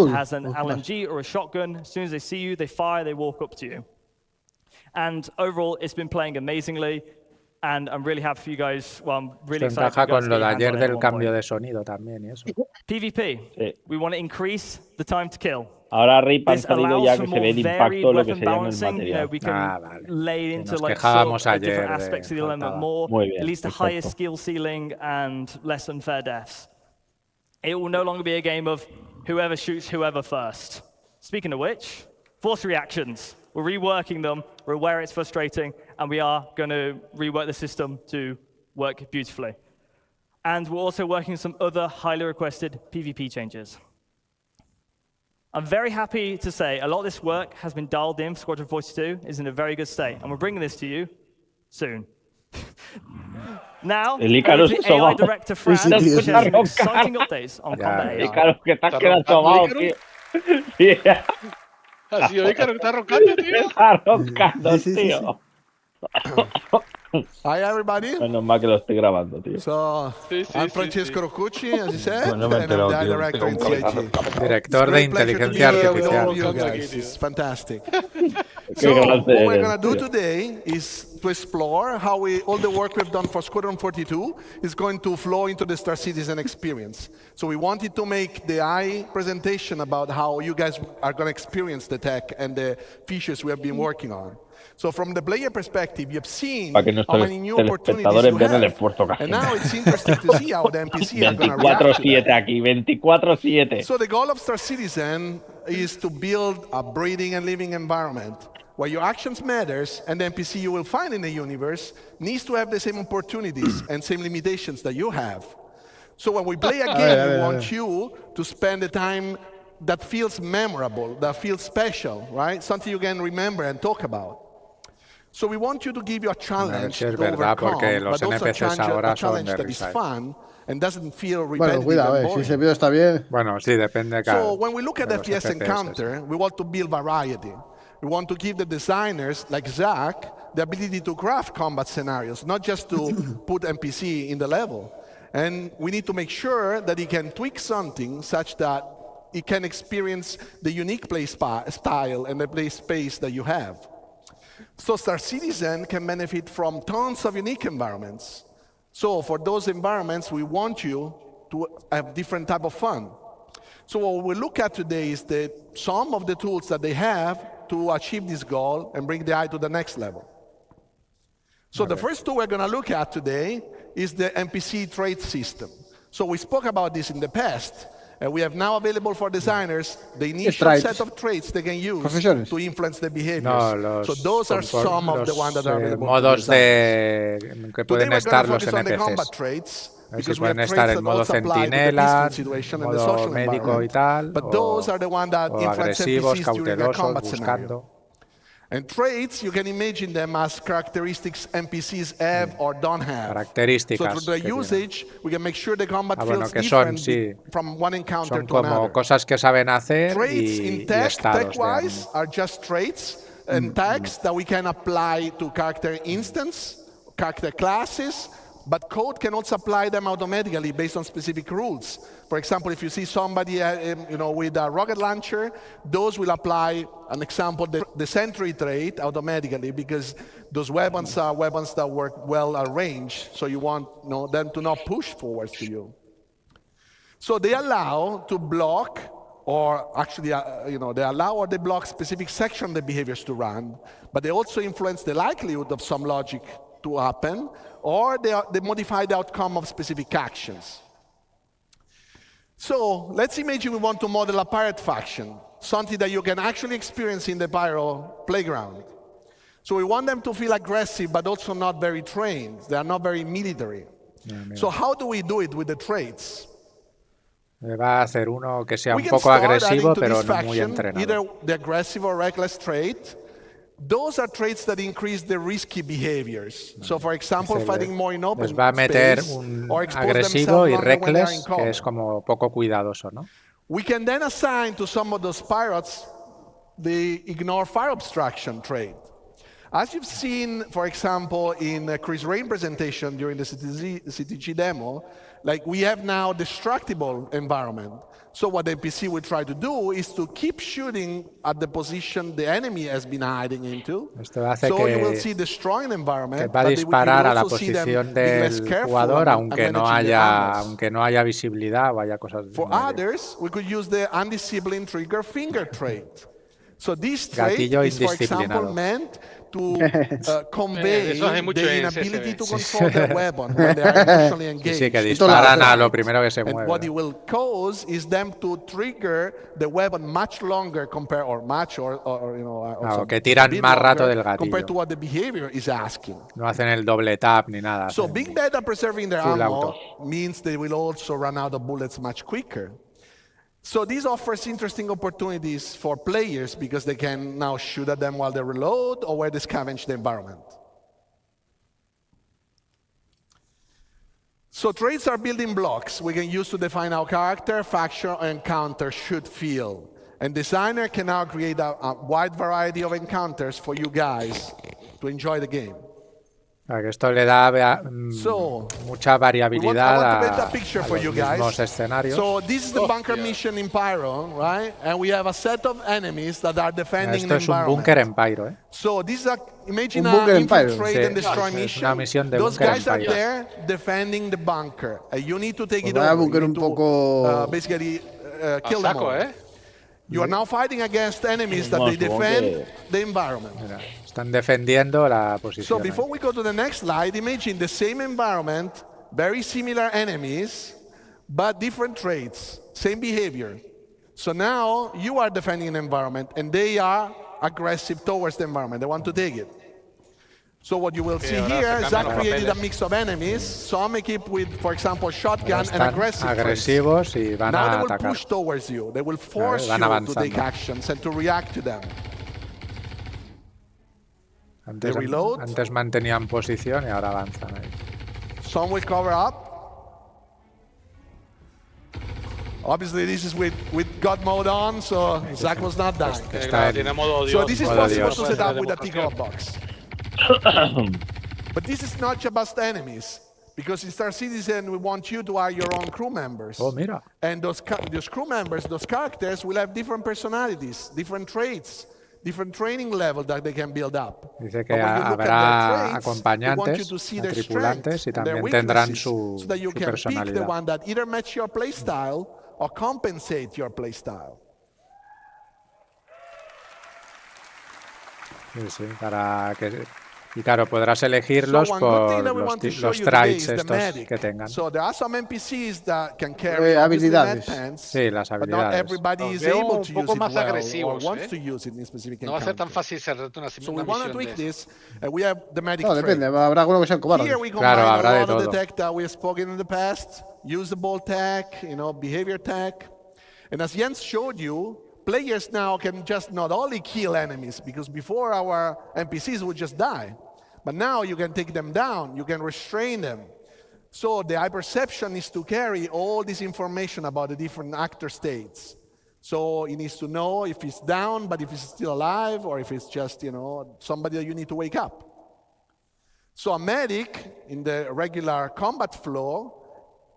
has an LMG or a shotgun. As soon as they see you, they fire, they walk up to you. And overall, it's been playing amazingly. And I'm really happy for you guys. Well, I'm really excited for you guys con lo de ayer del cambio de sonido también y eso. PvP. Sí. We want to increase the time to kill. Ahora RIP han This salido allows ya for que se ve more el varied impacto, lo que weapon se llama el balancing. You know, material. we can vale. lay Que into nos like quejábamos sort of different ayer aspects of the element faltaba. more, Muy bien, at least a higher perfecto. skill ceiling and less unfair deaths. It will no longer be a game of whoever shoots whoever first. Speaking of which, force reactions. We're reworking them. We're aware it's frustrating, and we are going to rework the system to work beautifully. And we're also working on some other highly requested PvP changes. I'm very happy to say a lot of this work has been dialed in for Squadron 42, is in a very good state, and we're bringing this to you soon. Now, El Icarus the AI asomado. director Fran Sí, tío, shares some sí. exciting updates on combat AI. Icarus, que te has ¿Está quedado roncando, tomado, Icarus? tío. Sí, ¿Ha sido Ícaro que está roncando, tío? está roncando, Sí. tío. Hi, everybody. Menos mal que lo estoy grabando, tío. So, Sí, I'm Francesco Roccucci, as you said, No me he and I'm enterado, the tío. director in CIG. Director de inteligencia With all artificial. of you Aquí, guys. tío. It's fantastic. Qué So, grande what we're eres, going to do tío. today is to explore how all the work we've done for Squadron 42 is going to flow into the Star Citizen experience. So we wanted to make the AI presentation about how you guys are going to experience the tech and the features we have been working on. So from the player perspective, you've seen Para que how nuestros many new opportunities telespectadores you vean el have. esfuerzo que And hacemos. now it's interesting to see how the NPC are going to react to 24/7 that. aquí, 24/7. So the goal of Star Citizen is to build a breathing and living environment where your actions matters, and the NPC you will find in the universe needs to have the same opportunities and same limitations that you have. So when we play a game, we want you to spend the time that feels memorable, that feels special, right? Something you can remember and talk about. So we want you to give you a challenge si es to verdad, overcome, porque los but also a NPCs challenge, ahora a son challenge de that is risa, ¿eh? fun and doesn't feel Bueno, repetitive cuidado, and si boring. ese vídeo está bien. Bueno, sí, depende So when we look at de the los FPS FPS. encounter, we want to build variety. We want to give the designers, like Zach, the ability to craft combat scenarios, not just to put NPC in the level. And we need to make sure that he can tweak something such that he can experience the unique play style and the play space that you have. So Star Citizen can benefit from tons of unique environments. So for those environments, we want you to have different type of fun. So what we look at today is some of the tools that they have to achieve this goal and bring the AI to the next level. So the first tool we're going to look at today is the NPC trait system. So we spoke about this in the past, and we have now available for designers the initial traits. set of traits they can use Profesiones. to influence the behaviors. No, So those are some of the ones that are available to modos designers. que Today pueden we're estar going to los focus on the combat NPCs. traits Si because we have pueden traits estar that en modo also apply to the centinela, peaceful situation and the modo social médico y environment. tal, But those are the ones that o influence agresivos, NPCs during a cautelosos, combat scenario. buscando. And traits, you can imagine them as characteristics NPCs have or don't have. Características So through the que tienen. usage, we can make sure the combat bueno, feels que son, different sí. from one encounter Son to como another. cosas que saben hacer Traits y in tech, estados de tech-wise, ánimo. are just traits and tags that we can apply to character instance, character classes, but code can also apply them automatically based on specific rules. For example, if you see somebody with a rocket launcher, those will apply, an example, the sentry trait automatically because those weapons are weapons that work well at range, so you want them to not push forwards to you. So they allow to block, or actually, they allow or they block specific section of the behaviors to run, but they also influence the likelihood of some logic to happen, or they modify the outcome of specific actions. So let's imagine we want to model a pirate faction, something that you can actually experience in the Pyro playground. So we want them to feel aggressive, but also not very trained. They are not very military. So how do we do it with the traits? Va a hacer uno que sea We un can poco start agresivo, adding to pero this no muy faction entrenado. either the aggressive or reckless trait. Those are traits that increase the risky behaviors. So, for example, fighting more in open Les va a meter space un or expose agresivo themselves y longer when they are in reckless, cover. que es como poco cuidadoso, ¿no? We can then assign to some of those pirates the ignore fire obstruction trait. As you've seen, for example, in Chris Rain presentation during the CTG demo, like we have now destructible environment. So what the NPC will try to do is to keep shooting at the position the enemy has been hiding into. Esto hace So you will que, see destroying environment, que va a but you will disparar a la also see them posición being less del careful jugador, and aunque no haya visibilidad o haya cosas. For en medio. others, we could use the undisciplined trigger finger trait. So this trait Gatillo is, for example, indisciplinado. meant to convey eso hay mucho the en inability CCBE. to control their weapon when they are emotionally Sí, engaged. sí, que Esto lo disparan hace. a lo primero que se And what it mueve. will cause is them to trigger the weapon much longer compared, or much, or you know, or Claro, some- que tiran a bit más rato longer del gatillo. compared to what the behavior is asking. No hacen el doble tap ni nada. So hacen- being better at preserving their Full ammo auto. means they will also run out of bullets much quicker. So this offers interesting opportunities for players because they can now shoot at them while they reload or while they scavenge the environment. So traits are building blocks we can use to define how character, faction, or encounter should feel. And designer can now create a wide variety of encounters for you guys to enjoy the game. Claro, que esto le da So, mucha I want variabilidad to paint a picture a for los you guys. mismos escenarios. So this is the bunker yeah. mission in Pyro, right? And we have a set of enemies that are defending Esto the es un environment. búnker en Pyro, ¿eh? So this is a, imagine Un búnker a en Pyro. infiltrate Sí, and destroy es mission. una misión de Those búnker en guys are Pyro. there defending the bunker. And you need to take Pues it vaya over. búnker You un need poco- to basically kill them saco, all. You are now fighting against enemies that they defend the environment. Mira, están defendiendo la So posición. ahí. before we go to the next slide, imagine the same environment, very similar enemies, but different traits, same behavior. So now you are defending an environment and they are aggressive towards the environment. They want to take it. So what you will see ahora here, se Zach cambian los created a papeles. mix of enemies, some equipped with, for example, shotgun and Están aggressive traits. agresivos y van Now a they will atacar. push towards you. They will force van you to avanzando. take actions and to react to them. Antes, They reload. antes mantenían posición y ahora avanzan ahí. Some will cover up. Obviously, this is with God mode on, so Zach was not dying. Está en- Tiene modo So Dios. this is modo possible Dios. to set up with a pickup box. But this is not just enemies, because in Star Citizen, we want you to hire your own crew members. Oh, mira. And those crew members, those characters, will have different personalities, different traits, different training level that they can build up. Dice que But when you look at their habrá traits, we want you acompañantes, to see a their tripulantes, strengths y and their también tendrán weaknesses, su, so that you su can pick the personalidad. one that either match your playstyle or compensate your playstyle. Sí, sí, para que... Y claro, podrás elegirlos So one good thing por that we los, want to ti- show los you today traits is the estos medic. que tengan. So there are some NPCs that can carry obviously habilidades. med pants, Sí, las but not habilidades. everybody Los is veo able un to poco use it más well or agresivos, wants to use it in specific No va a ser tan encounters. fácil cerrarte una So we want to misión tweak de this, and we have the medic No, trait. depende. Habrá algunos que sean cobardes. Here we Claro, combine habrá a de lot of the todo. tech that we have spoken in the past, usable tech, behavior tech. And as Jens showed you, players now can just not only kill enemies, because before our NPCs would just die. But now you can take them down, you can restrain them. So the eye perception is to carry all this information about the different actor states. So he needs to know if he's down, but if he's still alive, or if it's just, somebody that you need to wake up. So a medic in the regular combat flow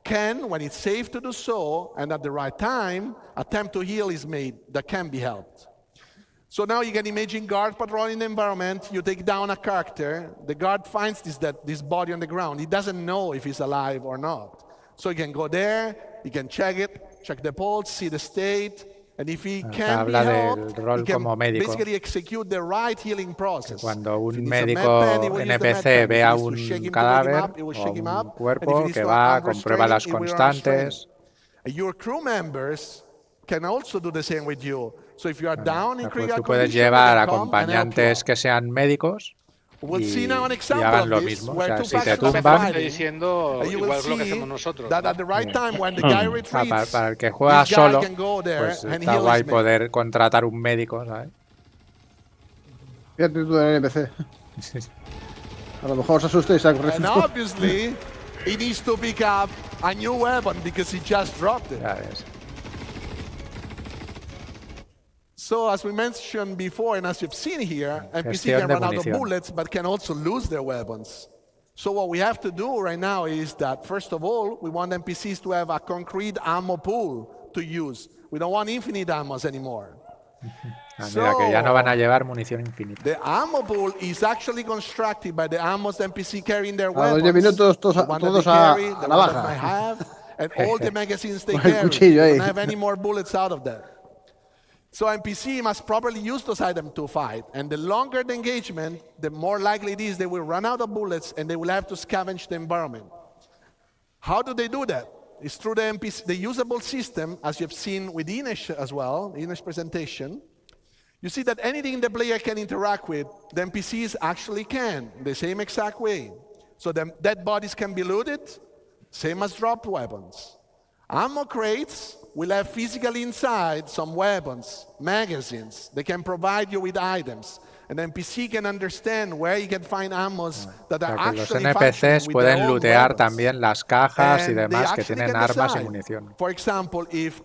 can, when it's safe to do so, and at the right time, attempt to heal his mate that can be helped. So now you can imagine guard patrolling the environment, you take down a character, the guard finds this body on the ground. He doesn't know if he's alive or not. So he can go there, he can check it, check the pulse, see the state, and if he can be habla del helped, rol he can como médico. basically execute the right healing process. Cuando If he un needs a med médico pen, he will use the med NPC pen. If ve he a needs to un shake him to wake him cadáver up, he will o shake him un up. And if he cuerpo needs que to va, unrestrain comprueba las him, he will unrestrain him. constantes. And your crew members can also do the same with you. So if you are down in Pues critical tú puedes condition, llevar they can come and help you acompañantes out. que sean médicos We'll see now an y example hagan of lo this, mismo. O where sea, two si te factions are tumban, fighting, diciendo and you will igual lo que see hacemos nosotros. that at the right time when the guy retreats, para el que juega this guy solo, can go there pues and está heal guay his mate. poder contratar un médico, ¿sabes? Fíjate tú en el NPC. A lo mejor se asusta y se And agresivo. obviously, he needs to pick up a new weapon because he just dropped it. Ya ves. So as we mentioned before, and as you've seen here, NPC Gestión can de run out of munición. bullets, but can also lose their weapons. So what we have to do right now is that, first of all, we want NPCs to have a concrete ammo pool to use. We don't want infinite ammos anymore. Mira, que ya no van a llevar munición infinita. The ammo pool is actually constructed by the ammos the NPC carry in their A los weapons. 10 minutos todos the one that todos they a carry, la the one that baja. they have, and all the magazines they Con el carry. cuchillo They ahí. don't have any more bullets out of that. So NPC must properly use those items to fight. And the longer the engagement, the more likely it is they will run out of bullets and they will have to scavenge the environment. How do they do that? It's through the NPC, the usable system, as you've seen with Ines as well, Ines' presentation. You see that anything the player can interact with, the NPCs actually can, in the same exact way. So the dead bodies can be looted, same as dropped weapons. Ammo crates will have physically inside some weapons, magazines. They can provide you with items. An NPC can understand where you can find ammos that O are sea, que los actually NPCs functioning with their pueden own lootear weapons. también las cajas y And they demás que actually tienen can armas y decide, munición. For example, if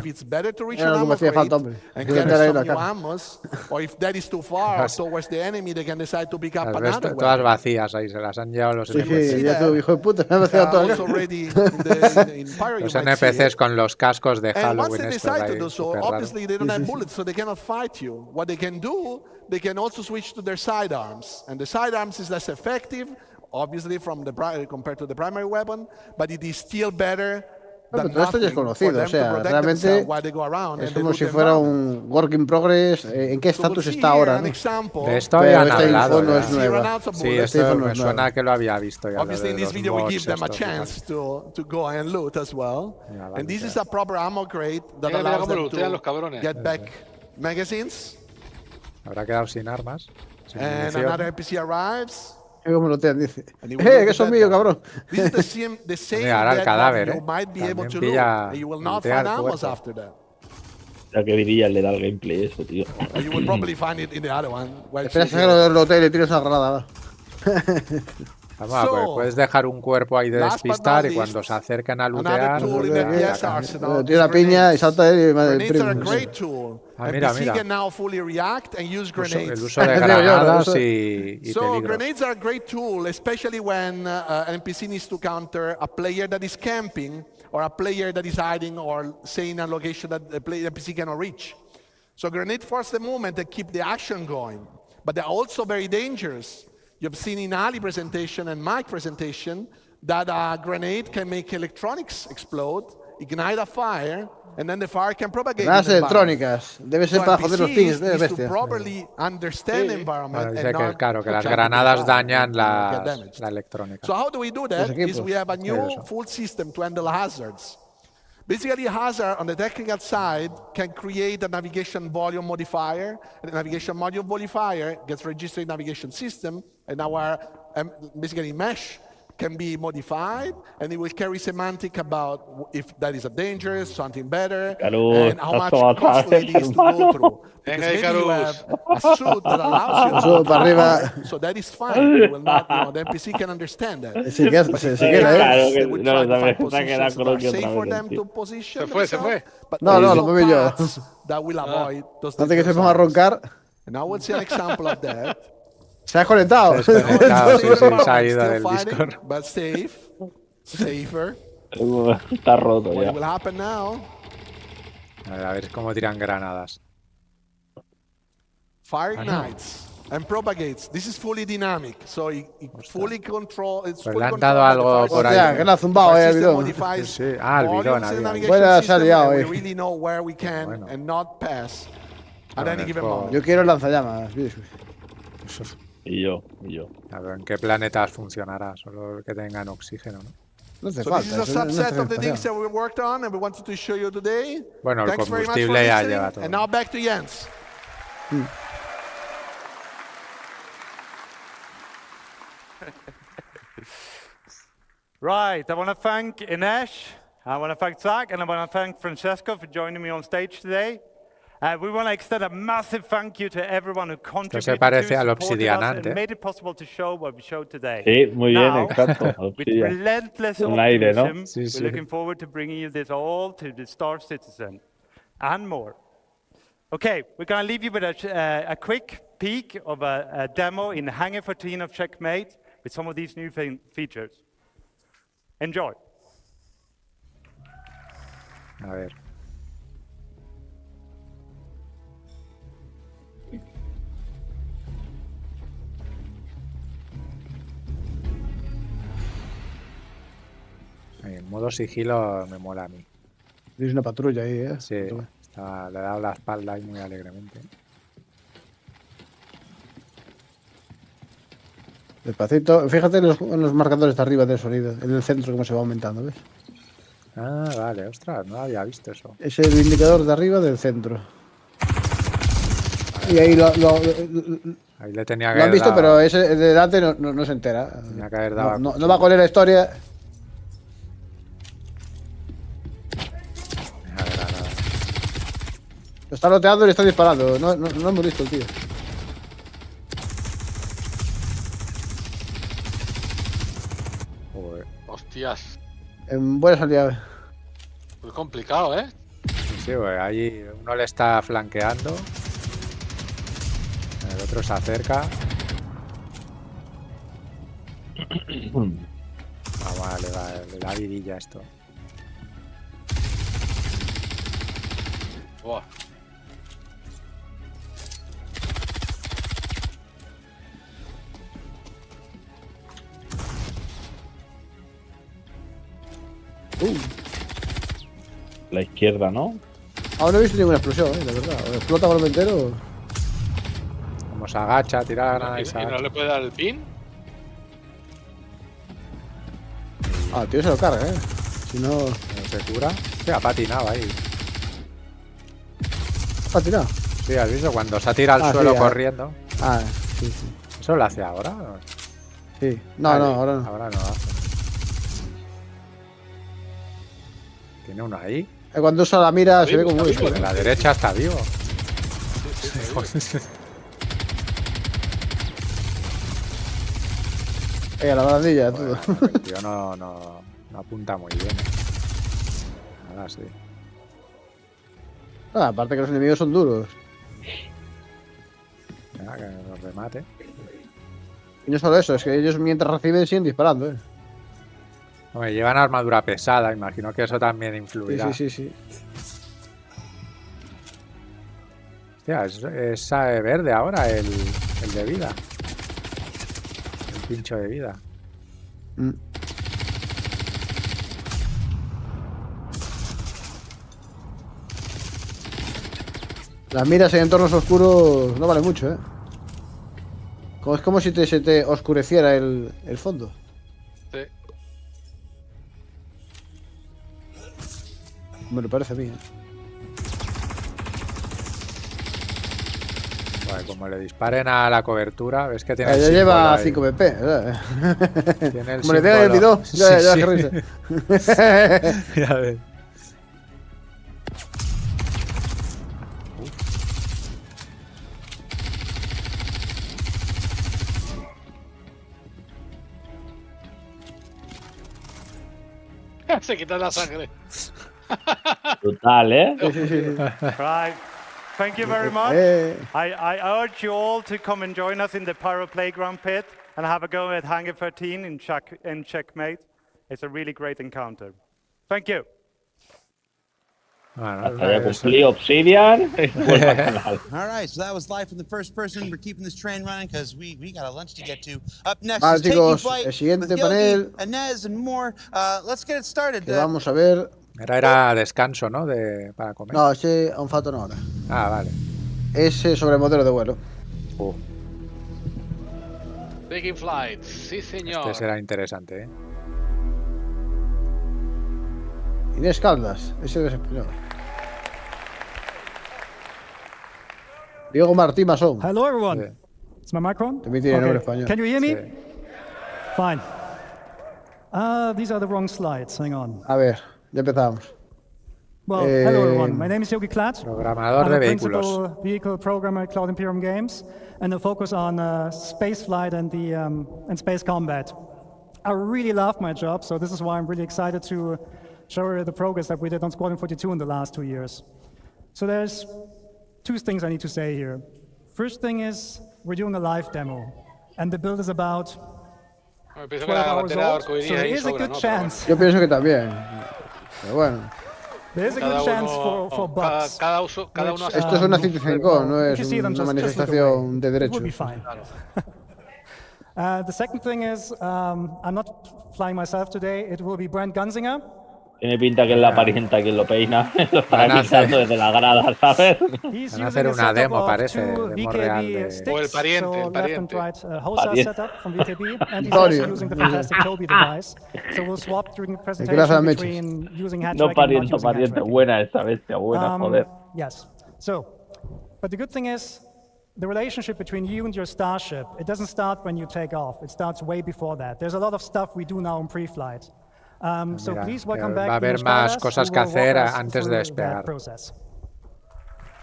it's better to reach Era an lo que me ammo hacía crate falta, hombre. and Sí, get meter ahí some la new caja. ammos, or if that is too far towards the enemy, they can decide to pick up Las ves another todas weapon. vacías ahí, se las han llevado los Sí, NPCs. sí, ya tú, hijo de puta, me ha vaciado todo Also acá. already in Pyro, Los you might see NPCs it. con los cascos de And once Halloween they estos decide to ahí, do so, súper raros. obviously they don't Sí, have sí, sí. bullets, so they cannot fight you. What they can do, they can also switch to their sidearms. And the sidearms is less effective, obviously, compared to the primary weapon, but it is still better Pero than todo esto ya es nothing for conocido, them o sea, to protect realmente themselves while they go around es and they como loot si the fuera environment. un work in progress. ¿En qué So we'll estatus see está here ahora? an ¿no? example. De esto Pero habían esta hablado info no ya. es See nueva. run out of Sí, bullets. Esta esto info no me es suena nueva. que lo había visto ya. lo Obviously, de in this los video, we mods give them a estos y tal. chance to go and loot as well. Ya, vale, And this ya. is a proper ammo crate that Mira, mira allows cómo them lootean to los cabrones. get back magazines. Habrá quedado sin armas. Sin And munición. another NPC arrives. ¿Qué como lo te dice? And he will loot Que the eso es dead mío, body. cabrón. This is the same Mira, ahora el dead cadáver, body you might be able También to pilla loot. And you will not lootea find el ammos cuerpo. after that. Ya que diría le da el gameplay eso, tío. Or you will probably find it in the other one. while Espera, shooting saca it. el hotel y tira esa granada. va. Vamos a ver, So, puedes dejar un cuerpo ahí de last but despistar not y cuando least, se acercan a another lootear, tool in ya- the ya PS cambia. arsenal Tira is la piña y grenades. salta él y Grenades are a primo. great tool. Ah, mira, NPC mira. can now fully react and use grenades. El uso de Digo yo, granadas uso- y So peligros. grenades are a great tool, especially when an NPC needs to counter a player that is camping or a player that is hiding or saying a location that the NPC cannot reach. So grenade force the movement and keep the action going. But they're also very dangerous. You've seen in Ali presentation and my presentation that a grenade can make electronics explode, ignite a fire, and then the fire can propagate. Granadas in the environment. electrónicas. Debe ser So para joder los pings NPCs de needs to bestia. properly understand the environment Bueno, and dice que, not claro, que las try to granadas defy dañan and, get la damaged. electrónica. So how do we do that? Los Is equipos. we have a new eso. full system to handle hazards. Basically, a hazard on the technical side can create a navigation volume modifier. And the navigation module modifier gets registered in navigation system, and our basically mesh can be modified, and it will carry semantic about if that is a danger, something better, Claro, and how much estás todo costly it is to go hermano. through. Because Venga, maybe you Icarus. have a suit that allows you to Eso go para too arriba. far, so that is fine. You will not, the NPC can understand that. Se queda, But se if se they queda, can't, Claro que they would no, try to también find se ha quedado positions that are creo que safe otra for vez, them tío. to position Se fue, se themselves, fue. but No, no, also lo muevo yo. paths that will avoid those Antes que se dangerous ponga a zones. roncar, And I will see an example of that. se ha desconectado. Desconectado, sí, sí, se ha Environment, ido still del fighting, Discord. but safe, safer. Está roto What ya. will happen now? A ver cómo tiran granadas. Fire no. ignites and propagates. This is fully dynamic, so it fully control. It's Pues fully le han controlled dado by the algo fire por system. ahí. Hostia, que le ha zumbado, Fire system bidón. modifies Sí, sí. Ah, el bidón volumes in había. the navigation Buena, se ha system, liado, and eh. we really know where we can Bueno. and not pass at Bueno, any given esto- moment. Yo quiero lanzallamas. Y yo. A ver en qué planetas funcionará, solo que tengan oxígeno, ¿no? No hace So falta. this is a eso no subset hace of the things falta. that we worked on and we wanted to show you today. Bueno, el Thanks very much for combustible ya listening. lleva todo. And now back to Jens. Right, I want to thank Ines, I want to thank Zach, and I want to thank Francesco for joining me on stage today. We want to extend a massive thank you to everyone who contributed parece to, al supported us, obsidianante. and made it possible to show what we showed today. Sí, muy bien, Now, exacto. with Hostia. relentless Un aire, ¿no? optimism, Sí, sí. we're looking forward to bringing you this all to the Star Citizen and more. Okay, we're going to leave you with a quick peek of a demo in Hangar 14 of Checkmate with some of these new features. Enjoy. A ver. En modo sigilo me mola a mí. Tienes una patrulla ahí, ¿eh? Sí, le he dado la espalda ahí muy alegremente. Despacito. Fíjate en los marcadores de arriba del sonido, en el centro, cómo se va aumentando, ¿ves? Ah, vale, ostras, no había visto eso. Es el indicador de arriba del centro. Y ahí Ahí le tenía que lo han haber visto, dado, pero ese de delante no se entera. tenía que haber dado. No va con él la historia. A ver, a ver. Lo está loteando y le está disparando. No hemos visto el tío. Joder. Hostias. En buena salida. Muy complicado, ¿eh? Sí, pues ahí uno le está flanqueando. El otro se acerca. Vale, le da vidilla esto. Buah. La izquierda, ¿no? Aún no he visto ninguna explosión, de verdad. O explota por el entero. Como se agacha, tira la granada y se ¿Y no agacha. le puede dar el pin? Ah, el tío se lo carga, Si no. No se cura. Sí, ha patinado ahí. ¿Ha tirado? Sí, has visto cuando se ha tirado al Ah, suelo sí, corriendo. Ah, sí. ¿Eso lo hace ahora? Sí. No, Vale, ahora no. Ahora no lo hace. Tiene uno ahí. Cuando usa la mira se ve como muy En oscuro. la derecha está vivo. La barandilla, todo. El tío no apunta muy bien. Ahora sí. Aparte que los enemigos son duros. Venga, que nos remate. Y no solo eso, es que ellos mientras reciben siguen disparando, Hombre, llevan armadura pesada, imagino que eso también influirá. Sí. Hostia, es verde ahora el de vida. El pincho de vida. Las miras en entornos oscuros no valen mucho, Es como si se te oscureciera el fondo. Sí. Me lo parece a mí, Bueno, como le disparen a la cobertura, ves que tiene Ya el símbolo lleva ahí. 5 BP, ¿verdad? Tiene el Como le pega el símbolo. bidón, ya Sí, qué risa. Ya ves. Se quita la sangre. Total, ¿eh? Right. Thank you very much. I urge you all to come and join us in the Pyro Playground pit and have a go at Hangar 13 in Checkmate. It's a really great encounter. Thank you. Bueno, Hasta ya cumplí Obsidian. Vuelvo al canal. All right, so that was live from the first person. We're keeping this train running because we got a lunch to get to. Up next Vale, is Taking chicos, Flight el siguiente with panel. Yogi, Inez, and more. Let's get it started. Que vamos a ver. Era descanso, ¿no? Para comer. No, ese aún falta una hora. Ah, vale. Ese sobre el modelo de vuelo. Taking flight. Sí, señor. Este será interesante, ¿eh? Inés Caldas, ese es español. Diego Martí Masón. Hello, everyone. Sí. Is my microphone? También tiene nombre español. Can you hear me? Sí. Fine. These are the wrong slides. Hang on. A ver, ya empezamos. Well, hello, everyone. My name is Yogi Klatt. Programador I'm de a vehículos. principal vehicle programmer at Cloud Imperium Games, and I focus on space flight and and space combat. I really love my job, so this is why I'm really excited to show you the progress that we did on Squadron 42 in the last 2 years. So there's two things I need to say here. First thing is, we're doing a live demo, and the build is about Pienso que 12 la hours bandera de old, so arcoiris there ahí is a sobra, good ¿no? Pero chance. Yo pienso que también. Pero bueno. There is a Cada good chance uno- for bugs. cada uno hace Esto es una CitizenCon, no if es you see them, una just look manifestación de away. It will be derechos. fine. The second thing is, I'm not flying myself today. It will be Brent Gunzinger. Tiene pinta que es la parienta quien lo peina. Lo estará Van a pintando hacer- desde la grada, ¿sabes? He's Van a using hacer a una setup demo, of parece, two demo real VKB de- sticks, O el pariente, so el left and pariente. right wholesale Pariente. setup from VKB, and he's Antonio. also using the fantastic Toby device. So we'll swap during the que las presentation mechas. between using hat No tracking and not pariente, using hat pariente. tracking. Buena esta bestia, buena, joder. Yes. So, but the good thing is, the relationship between you and your starship, it doesn't start when you take off. It starts way before that. There's a lot of stuff we do now in pre-flight. So Mira, please que welcome va a back haber Ian más Stardust, cosas who que will walk hacer us antes de through despegar. that process.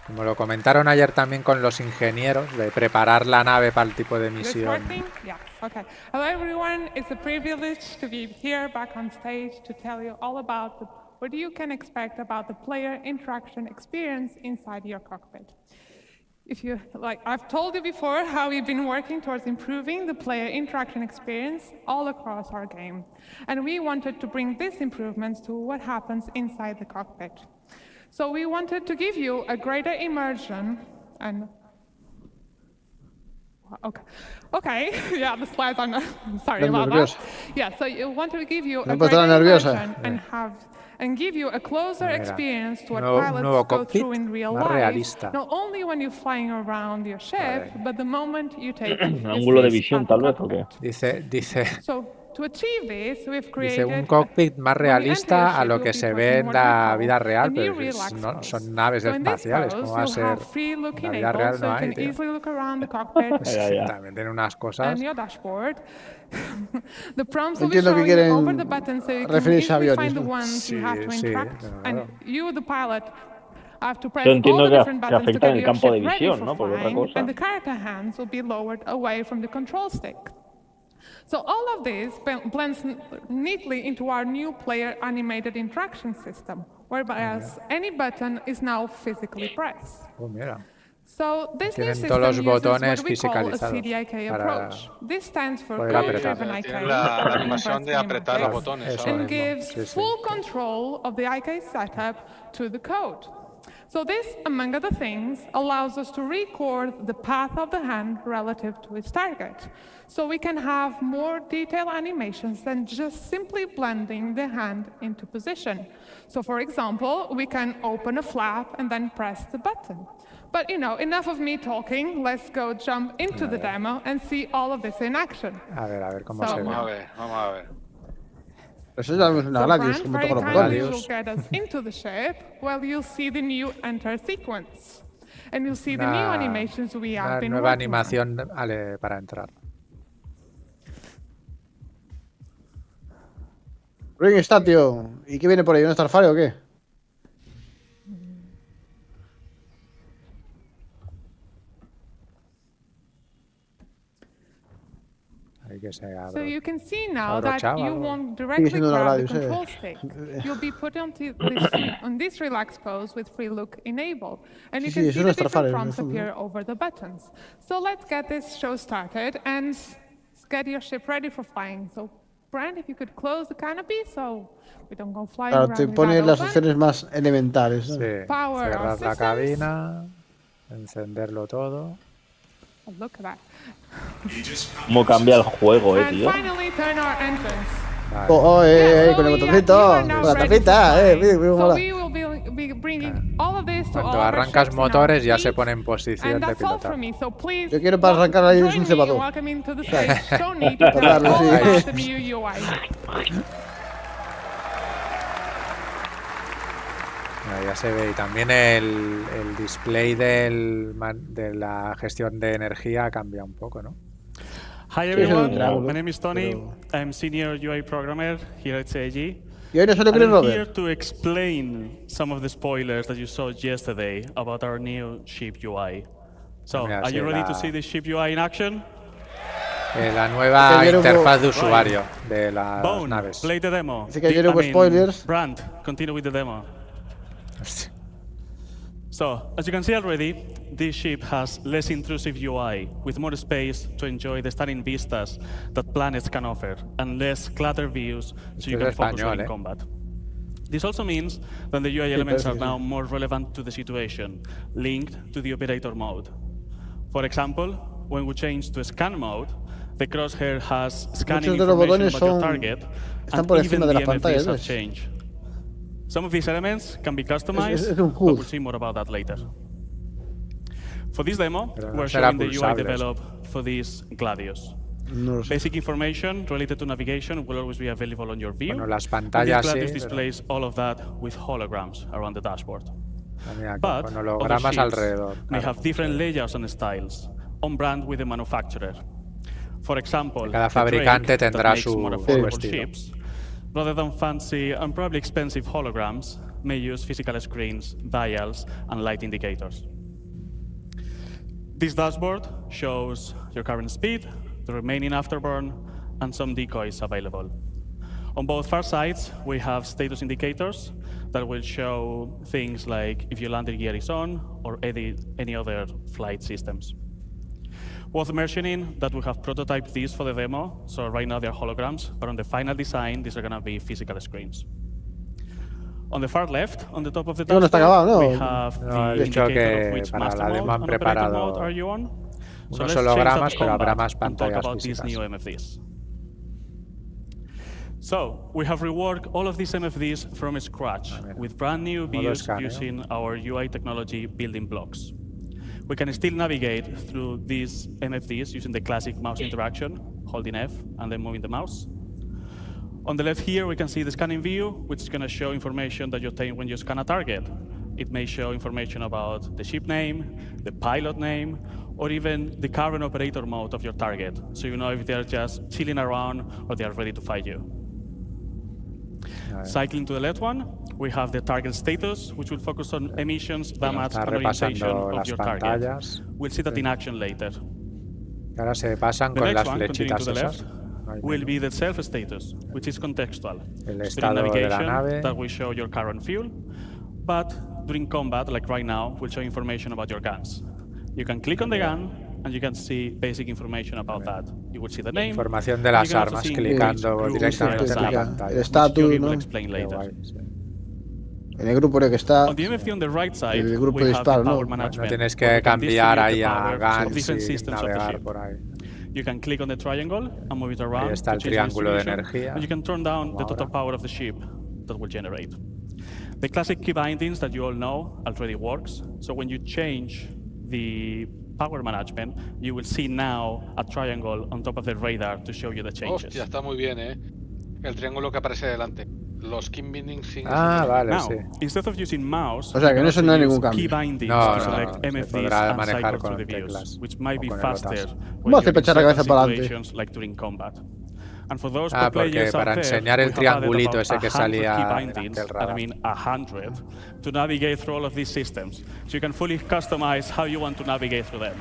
Como lo comentaron ayer también con los ingenieros, de preparar la nave para el tipo de This misión. working? Yes. Okay. Hello, everyone. It's a privilege to be here back on stage to tell you all about what you can expect about the player interaction experience inside your cockpit. If you like, I've told you before how we've been working towards improving the player interaction experience all across our game, and we wanted to bring these improvements to what happens inside the cockpit. So we wanted to give you a greater immersion and. Okay. Yeah, the slides are not. Sorry Estás about nerviosa. that. Yeah, so you want to give you No a puedes estar greater nerviosa. immersion and give you a closer Mira, experience to what nuevo pilots go cockpit, through in real más life. realista. Not only when you're flying around your ship, Joder. but the moment you take your Ángulo de seat visión, at the tal vez, ¿o qué? cockpit. Dice So to achieve this, we've Dice created un cockpit más when you enter realista your a ship, lo you'll que be se put ve in en what la we vida call real, a new pero relax no, pose. son naves So in this espaciales. pose, ¿Cómo va a you'll ser? have free look En la vida enabled, real so no you hay, can tío. easily look around the cockpit Ya. También tiene unas cosas. and your dashboard. The prompts will be Entiendo que showing you over quieren the buttons so you can referirse a easily aviones, find the ¿no? ones you have to Sí, interact. pero And claro. you, the pilot, have to press Yo all entiendo the que different buttons to afecta en get el your campo de ship ready visión, for ¿no? Porque otra flying, cosa. and the character hands will be lowered away from the control stick. So all of this blends neatly into our new player animated interaction system, whereby any button is now physically pressed. Oh, mira. So this new Tienen system todos los uses botones what we call a fisicalizados CDIK para approach. This stands for poder apretar. code-driven IK, Tiene la in animación de inverse apretar los kinematics, botones. Eso and mismo. gives Sí, sí. full control of the IK setup to the code. So this, among other things, allows us to record the path of the hand relative to its target. So we can have more detailed animations than just simply blending the hand into position. So for example, we can open a flap and then press the button. But enough of me talking. Let's go jump into the demo and see all of this in action. A ver cómo So- se Vamos a ve. ver, vamos a ver. Eso ya es una So Gladius, Brand como very toco los kindly botones. will get us into the ship while you'll see the new enter sequence. And you'll see the new Una- animations we have Una been nueva working on. animación para entrar. Ring está, tío. ¿Y qué viene por ahí? ¿Un Starfire o qué? Hay que se So you can see now that abrochaba you algo. won't directly siendo una grab the Gladius, control stick. You'll be put on this relaxed pose with free look enabled. And you Sí, can sí, see es the un different Starfire, prompts en el fondo. appear over the buttons. So let's get this show started and get your ship ready for flying. So Brand, if you could close the canopy so we don't go flying Claro, around te with pone that las open. opciones más elementales, ¿no? Sí. Power Cerrar our la systems. cabina, encenderlo todo. Oh, look at that. Cómo cambia el juego, And tío. finally turn our entrance. Oh, con el So botoncito, you are con now la ready to tapita, fly. mira cómo So mola. we will be bringing all of this to all Cuando of our arrancas ships in our motores ya se fleet. pone en posición And de that's all pilotar. from me. So please Yo quiero para arrancar ahí join un me cebador. in welcoming to the stage Tony to tell us Darle, all sí. about the new UI. Ya se ve. Y también el display de la gestión de energía cambia un poco, ¿no? Sí, Hi es un everyone, triángulo, my name is Tony. pero- I'm senior UI programmer here at CIG. Y hoy no solo And quiere I'm here Robert. to explain some of the spoilers that you saw yesterday about our new ship UI. So, Mira, are sí, you ready to la- see the ship UI in action? La nueva Ayer hubo- interfaz de usuario de las Bone, naves. play the demo. Dice que ayer hubo spoilers. Brand, continue with the demo. So, as you can see already, this ship has less intrusive UI, with more space to enjoy the stunning vistas that planets can offer, and less cluttered views so you can focus on combat. This also means that the UI elements are now more relevant to the situation, linked to the operator mode. For example, when we change to scan mode, the crosshair has scanning information about your target, and even the MFDs have changed. Some of these elements can be customized, but we'll see more about that later. For this demo, we're showing the UI developed for this Gladius. Basic information related to navigation will always be available on your view. Las pantallas Gladius displays all of that with holograms around the dashboard. But other ships may have different layouts and styles, on brand with the manufacturer. For example, cada fabricante tendrá more affordable ships, rather than fancy and probably expensive holograms, may use physical screens, dials, and light indicators. This dashboard shows your current speed, the remaining afterburn, and some decoys available. On both far sides, we have status indicators that will show things like if your landing gear is on or any other flight systems. Worth mentioning that we have prototyped these for the demo, so right now they're holograms, but on the final design, these are going to be physical screens. On the far left, on the top of the dashboard, we have the indicator of which master mode and operator mode are you on. So let's change that to combat and talk about these new MFDs. So we have reworked all of these MFDs from scratch with brand new views using our UI technology building blocks. We can still navigate through these MFDs using the classic mouse interaction, holding F and then moving the mouse. On the left here, we can see the scanning view, which is going to show information that you obtain when you scan a target. It may show information about the ship name, the pilot name, or even the current operator mode of your target, so you know if they're just chilling around or they are ready to fight you. Cycling to the left one, we have the target status, which will focus on emissions, damage, and orientation of your target. We'll see that in action later. Ahora se pasan con las flechitas esas. Will be the self status, which is contextual. El estado de la nave. That will show your current fuel, but during combat, like right now, will show information about your guns. You can click on the gun, and you can see basic information about that. You will see the name. Información de las armas, clicando directamente en la pantalla. El estatus, ¿no? En el grupo en el que está, el grupo de disparo, ¿no? No tienes que cambiar ahí a guns y navegar por ahí. You can click on the triangle and move it around. Ahí está el triángulo de energía. And you can turn down the total power of the ship that will generate. The classic key bindings that you all know already works. So when you change the power management, you will see now a triangle on top of the radar to show you the changes. Hostia, está muy bien, el triángulo que aparece delante. Los key bindings sin vale, now, sí. Instead of using mouse, o sea que en eso no hay ningún cambio. Key bindings to select MFDs and cycle through the views, which might be faster when you're in certain situations like during combat. And for those porque para enseñar el triangulito ese que salía del radar. I mean 100 to navigate through all of these systems, so you can fully customize how you want to navigate through them.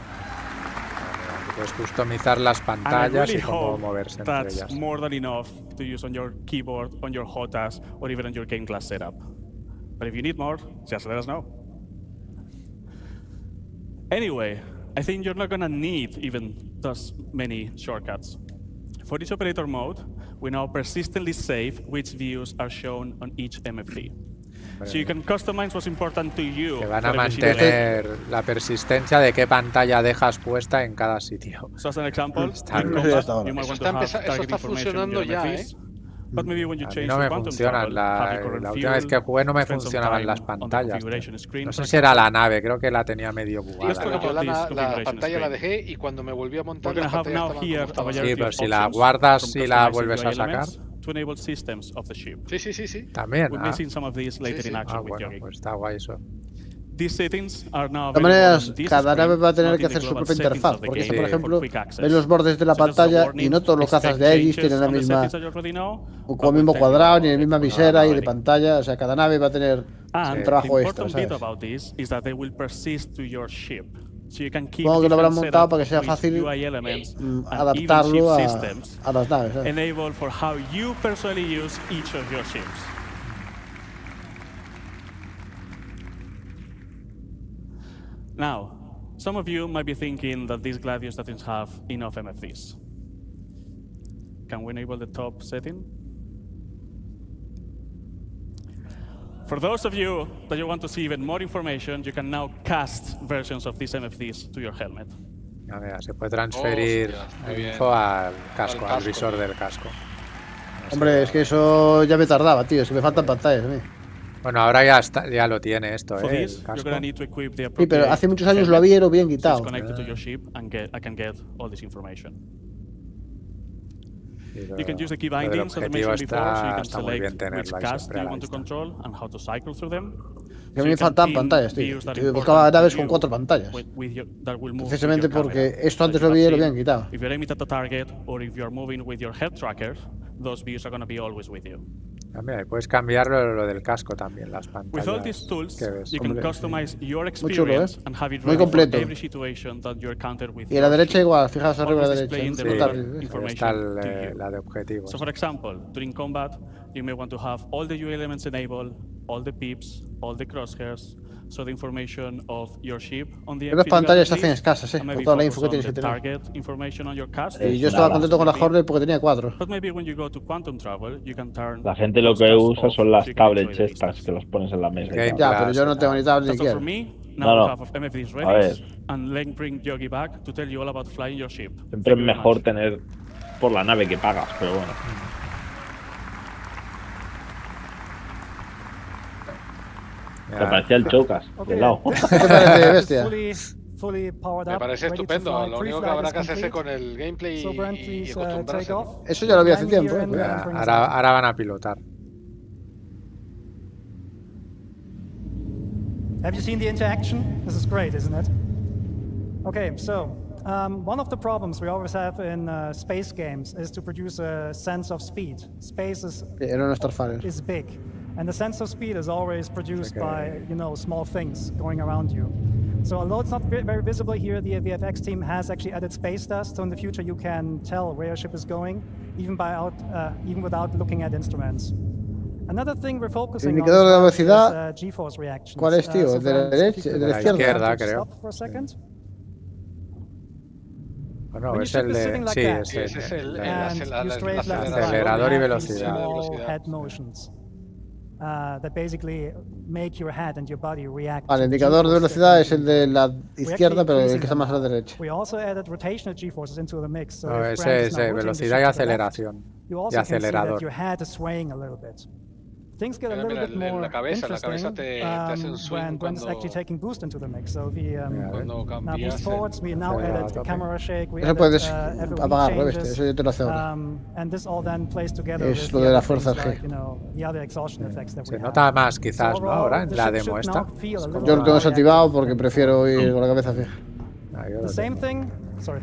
Puedes customizar las pantallas y cómo moverse entre ellas. That's more than enough to use on your keyboard, on your HOTAS, or even on your game class setup. But if you need more, just let us know. Anyway, I think you're not gonna need even those many shortcuts. For each operator mode, we now persistently save which views are shown on each MFD. So you can customize what's important to you. Que van a mantener la persistencia de qué pantalla dejas puesta en cada sitio. So as an example, you might want to have target information on your MFDs. But maybe when you change no me funcionan. La última vez que jugué no me funcionaban las pantallas. No sé si era la nave, creo que la tenía medio bugada. La pantalla la dejé y cuando me volví a montar la pantalla estaba sí, pero si la guardas y la vuelves a sacar. Sí. También. Bueno, pues está guay eso. De todas maneras, cada nave va a tener que hacer su propia interfaz, porque esto, por ejemplo, ves los bordes de la pantalla y no todos los cazas de Aegis tienen la misma, o con el mismo cuadrado, ni la misma visera y de pantalla, o sea, cada nave va a tener un trabajo extra, ¿sabes? Supongo que lo habrán montado para que sea fácil adaptarlo a las naves, ¿sabes? Some of you might be thinking that these Gladius doesn't have enough MFVs. Can we enable the top setting? For those of you that you want to see even more information, you can now cast versions of these MFVs to your helmet. Ya mira, se puede transferir info al casco, al visor del casco. Hombre, es que eso ya me tardaba, tío. Es que me faltan pantallas a mí. Bueno, ahora ya lo tiene esto, el casco. Sí, pero hace muchos años lo había y lo habían quitado. You can use the key bindings, as I mentioned before, so you can select which cast you want to control and how to cycle through them. A mí me faltan pantallas, tío. Buscaba naves con 4 pantallas. Precisamente porque esto antes lo había y lo habían quitado. If you're aiming at the target or if you're moving with your head tracker, those views are going to be always with you. Mira, puedes cambiarlo lo del casco también, las pantallas. With all these tools, you can customize your Muy chulo, experience and have it ready for every situation that you're encountered with. Y a la derecha igual, fijaos arriba a la derecha. Está la de objetivos. So for example, during combat, you may want to have all the UI elements enabled, all the pips, all the crosshairs, so the information of your ship on the las pantallas se hacen escasas, con toda la info que tienes que tener. Y yo estaba contento con la Hornet porque tenía 4. La gente lo que usa son las tablets estas que los pones en la mesa. Ya, pero yo no tengo ni tablet ni quiero. No. A ver. Siempre es mejor tener por la nave que pagas, pero bueno. Me parecía el Chocas, de lado. ¿Qué te parece, bestia? Me parece estupendo. Lo único que habrá que hacerse con el gameplay y acostumbrarse. Eso ya lo vi hace tiempo. Ahora van a pilotar. Have you seen the interaction? This is great, isn't it? Okay, so one of the problems we always have in space games is to produce a sense of speed. Space is big. And the sense of speed is always produced by, small things going around you. So although it's not very visible here, the VFX team has actually added space dust. So in the future, you can tell where your ship is going, even without looking at instruments. Another thing we're focusing on is GeForce reactions. ¿Cuál es, tío? ¿De la derecha? ¿De la izquierda, creo? Stop for a second. Bueno, es el de... Sí, es el acelerador y velocidad. That basically make your head and your body react. El indicador de velocidad es el de la izquierda, pero el que está más a la derecha. We also added rotational G-forces into the mix. So ese es velocidad y aceleración. Y acelerador. Your head is swaying a little bit. Things get a little bit more la cabeza te hace un swing when it's actually taking boost into the mix. So we now boost forwards. We now added the camera shake. We added apagar, eso yo te lo hace ahora. And this all then plays together. Es lo de la fuerza G. The other exhaustion effects that we Se nota más quizás, ¿no? Ahora en la demo esta. Yo lo tengo desactivado porque prefiero ir con la cabeza fija. The same thing. Sorry.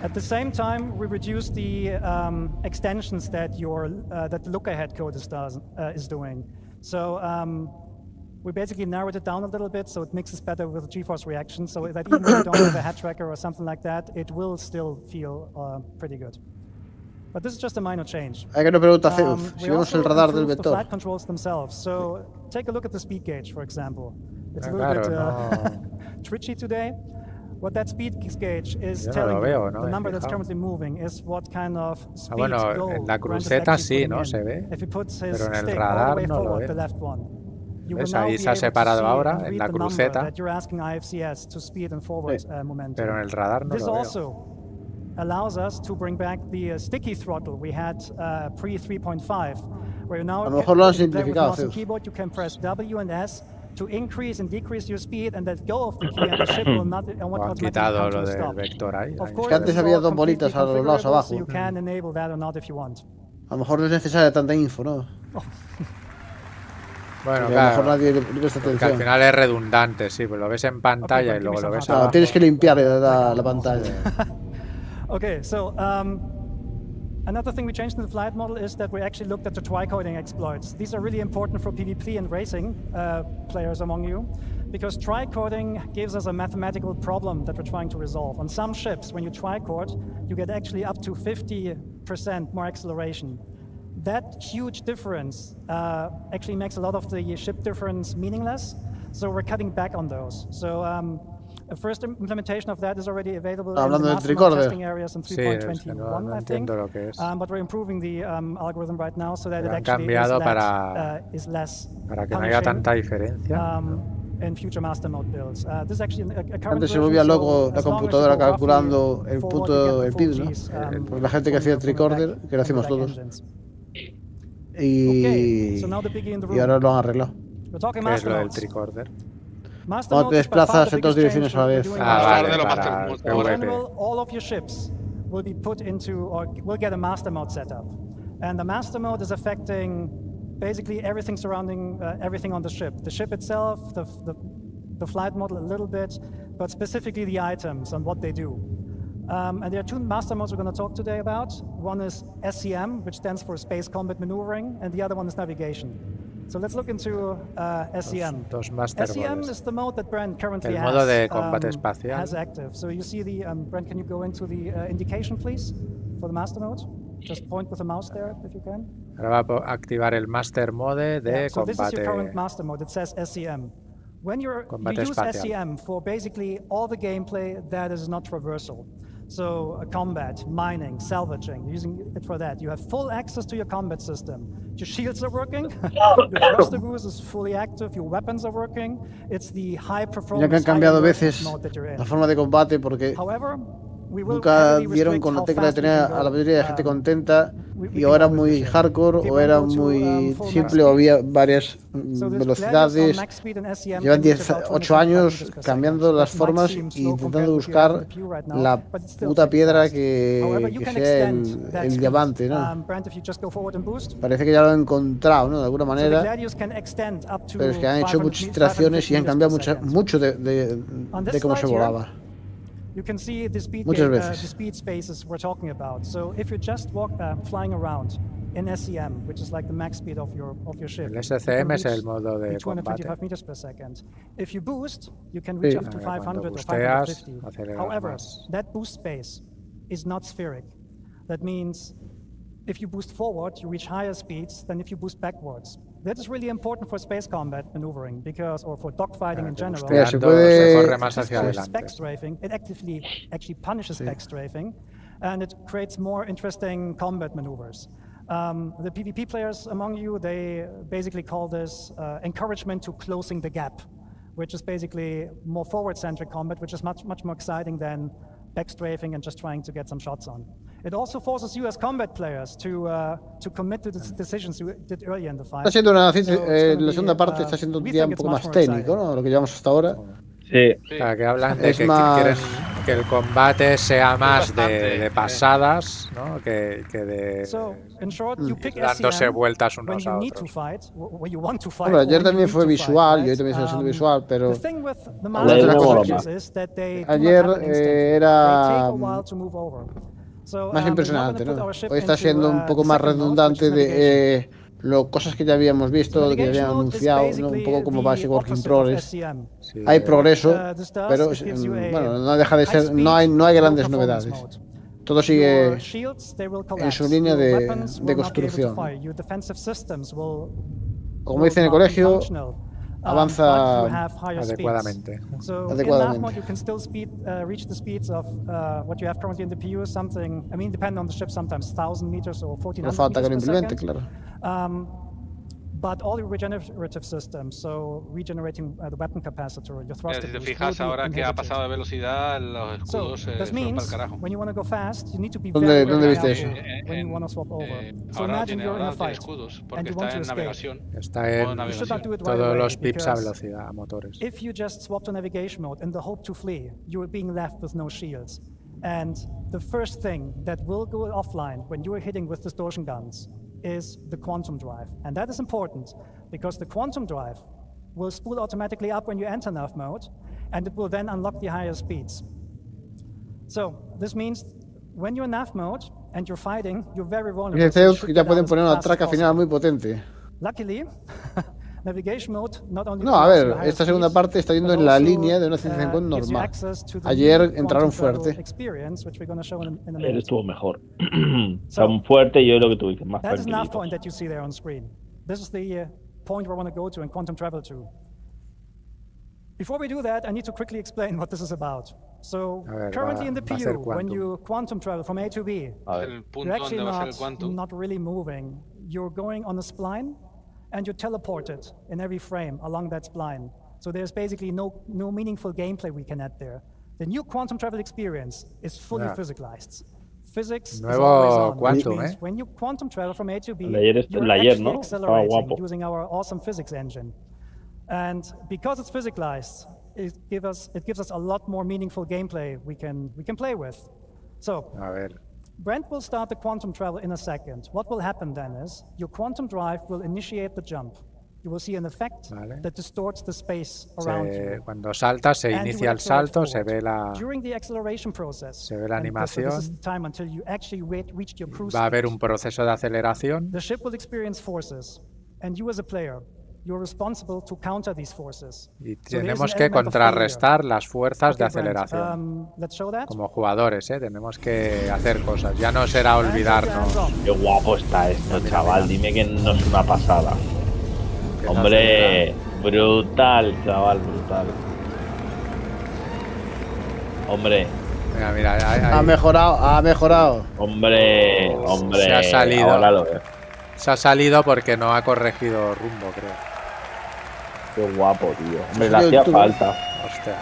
At the same time, we reduced the extensions that that the look-ahead code is doing. So we basically narrowed it down a little bit, so it mixes better with GeForce reactions, so that even if you don't have a head tracker or something like that, it will still feel pretty good. But this is just a minor change. Hay que una pregunta, si vemos el radar del vector. The flight controls themselves. So take a look at the speed gauge, for example. It's a little bit twitchy today. What that speed gauge is telling you, the number that's currently moving, is what kind of speed goal en la cruceta sí, ¿no? Se ve, pero en el radar no lo ve. ¿Ves? Ahí se ha separado ahora, en la cruceta, pero en el radar no lo veo. Allows us to bring back the sticky throttle we had pre 3.5, where now a lo mejor lo han simplificado. With the keyboard you can press W and S to increase and decrease your speed, and let go of the key, and the ship will not automatically come to a stop. Of course, es que antes había dos bolitas a los lados abajo. So you can enable that or not if you want. A lo mejor no es necesaria tanta info, ¿no? Bueno, claro, a lo mejor nadie le presta atención. Al final es redundante, sí, pues lo ves en pantalla y luego lo ves abajo. No, tienes que limpiar la pantalla. Okay, so another thing we changed in the flight model is that we actually looked at the tricoding exploits. These are really important for PvP and racing players among you, because tricoding gives us a mathematical problem that we're trying to resolve. On some ships, when you tricode, you get actually up to 50% more acceleration. that huge difference actually makes a lot of the ship difference meaningless. So we're cutting back on those. So the first implementation of that is already available in the mastermind testing areas in 3.21, I think. But we're improving the algorithm right now so that it actually is less para que no haya tanta diferencia. In future master mode builds. This is actually a current Antes se volvía loco la computadora calculando el punto, el PID, ¿no? Pues la gente que hacía tricorder, que lo hacíamos todos. Y ahora lo han arreglado. ¿Qué es lo del tricorder? Cuando te desplazas en dos direcciones a la vez. Vale, para PvP. All of your ships will be put into, or will get a master mode setup. And the master mode is affecting basically everything surrounding everything on the ship. The ship itself, the flight model a little bit, but specifically the items and what they do. And there are two master modes we're going to talk today about. One is SCM, which stands for Space Combat Maneuvering, and the other one is Navigation. So let's look into SCM. SCM is the mode that Brent currently El modo de combate espacial. has active. So you see the, Brent, can you go into the indication, please, for the master mode? Just point with the mouse there, if you can. Ahora va a activar el master mode de so this is your current combate. master mode. It says SCM. When you Combate use espacial. SCM for basically all the gameplay that is not traversal. So combat, mining, salvaging, using it for that. You have full access to your combat system. Your shields are working, your thruster boost is fully active, your weapons are working. It's the high performance. Ya que han cambiado high veces mode that you're in. la forma de combate porque However, we will nunca heavily dieron restrict con la how tecla de fast we tener can a la go. mayoría de gente contenta we y can o era go with muy the hardcore Okay, o we'll era go to, muy full simple max o speed. había varias So this gladius on velocidades. max speed in SCM Llevan can reach about 8 años 25 meters per cambiando second. las That might formas seem y slow compared intentando to what you have in buscar the pew right now, la but it's still puta pretty piedra fast. However, you que can sea extend that el speed. diamante, ¿no? Brent, if you just go forward and boost. Parece que ya lo han encontrado, ¿no? De alguna So the manera, gladius can extend up to pero es que han hecho 500 muchas meters, iteraciones y han 550 cambiado meters per second. mucho On de this cómo se slide here, volaba. you can see the speed, Muchas the veces. speed spaces we're talking about. So if you're just flying around in SCM, which is like the max speed of your ship, El you can SCM es el reach modo de 225 combate. meters per second. If you boost, you can reach Sí. up to Cuando 500 or busteas, 550. aceleras However, más. that boost space is not spheric. That means if you boost forward, you reach higher speeds than if you boost backwards. That is really important for space combat maneuvering because, or for dogfighting in general. Mira, se Se puede- corre más This hacia punishes adelante. backstrafing. It actually punishes backstrafing, and it creates more interesting combat maneuvers. The PvP players among you, they basically call this encouragement to closing the gap, which is basically more forward-centric combat, which is much more exciting than backstrafing and just trying to get some shots on. It also forces you as combat players to commit to the decisions you did earlier in the fight. Está siendo una So it's gonna la segunda be, parte está siendo we ya think un it's poco much más more técnico, exciting. ¿no? Lo que llevamos hasta ahora. Sí. O sea, que hablan de Es que más- quieren que el combate sea más bastante, de pasadas, ¿no? que de So, in short, you pick dándose SCM vueltas when unos you a need to otros. fight, when you want to fight. Hombre, or ayer when también you fue need to visual fight, y hoy también está siendo visual, pero the thing with the Hablando de master la soldiers cosa. is that they do Ayer, not happen instantly. era, They take a while to move over. So, más we're impresionante, gonna put ¿no? our ship Hoy está into, siendo un poco the más second mode, which is redundante de navigation. cosas que ya habíamos visto, So que ya habían navigation mode is anunciado, ¿no? Un basically poco como the va a ser work in opposite of progress. SCM. Sí, Hay progreso, What, this does, pero it gives you a bueno, no deja de ser, no hay high-speed, grandes low-performance novedades. mode. Todo sigue Your shields, they will en collapse. su línea Your de weapons will not be able to construcción. fire. Your defensive systems will Como dicen en el not be colegio, functional. avanza But you have higher adecuadamente. Speeds. So in Adecuadamente. nav mode, you can still reach the speeds of what you have currently in the PU, something, I mean, depending on the ship, sometimes 1,000 meters or 1,400 no falta que lo meters per implemente, second. claro. But all your regenerative systems, so regenerating the weapon capacitor, your thruster Si te boost, fijas will be ahora que ha inhibited. pasado de velocidad, los So escudos se this fueron para el means carajo. when you want to go fast, you need to be ¿Dónde- very, dónde very viste careful eso? when you want to swap over. So Ahora imagine tiene, you're in a ahora tiene fight escudos, and porque you want está to en escape. navegación. Está Modo en You should not navegación. do it right todos away los pips a because velocidad, a motores. if you just swap to navigation mode in the hope to flee, you are being left with no shields. And the first thing that will go offline when you are hitting with distortion guns is the quantum drive. And that is important because the quantum drive will spool automatically up when you enter nav mode, and it will then unlock the higher speeds. So this means when you're in nav mode and you're fighting, you're very vulnerable. Dice So you Zeus should que ya get out pueden as poner una fast as traca final possible. muy potente. Luckily, No, a ver, esta segunda parte está yendo en la línea de una CitizenCon normal. Ayer entraron fuerte. Ayer estuvo mejor. Tan fuerte, yo lo que tú dices, más tranquilito. Before we do that, I need to quickly explain what this is about. So, currently in the PU, when you quantum travel from A to B, you're actually not really moving. You're going on a spline, and you're teleported in every frame along that spline. So there's basically no meaningful gameplay we can add there. The new quantum travel experience is fully physicalized. Physics is always on, which means when you quantum travel from A to B, you're actually accelerating using our awesome physics engine. And because it's physicalized, it gives us a lot more meaningful gameplay we can play with. So, Brent will start the quantum travel in a second. What will happen then is your quantum drive will initiate the jump. You will see an effect that distorts the space around you. Cuando saltas se inicia el salto, se ve la animación. Va a haber un proceso de aceleración. The ship will experience forces, and you as a player, you're responsible to counter these forces. Y tenemos que contrarrestar las fuerzas de aceleración. Como jugadores, tenemos que hacer cosas. Ya no será olvidarnos. Qué guapo está esto, chaval. Dime que no es una pasada. Hombre, brutal, chaval, brutal. Hombre. Mira, ha mejorado. Hombre. Se ha salido. Ahora lo veo. Se ha salido porque no ha corregido rumbo, creo. Qué guapo, tío. Me le hacía falta. Hostia.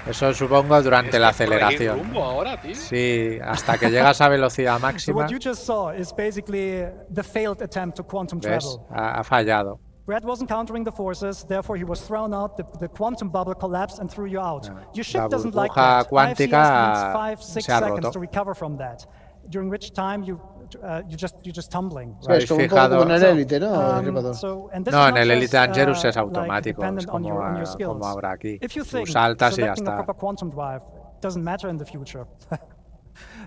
Eso supongo durante la aceleración. Rumbo ahora, tío? Sí, hasta que llegas a velocidad máxima. So what you just saw is basically the failed attempt to quantum travel. Ha fallado. Brad wasn't countering the forces, therefore he was thrown out. The quantum bubble collapsed and threw you out. Your ship doesn't like that. Cuántica 5-6 seconds to recover from that, during which time you're just tumbling. Es como un poco como en el Elite, ¿no? No, en el Elite Dangerous es automático, es como ahora aquí. Tú saltas y ya está. Doesn't matter in the future.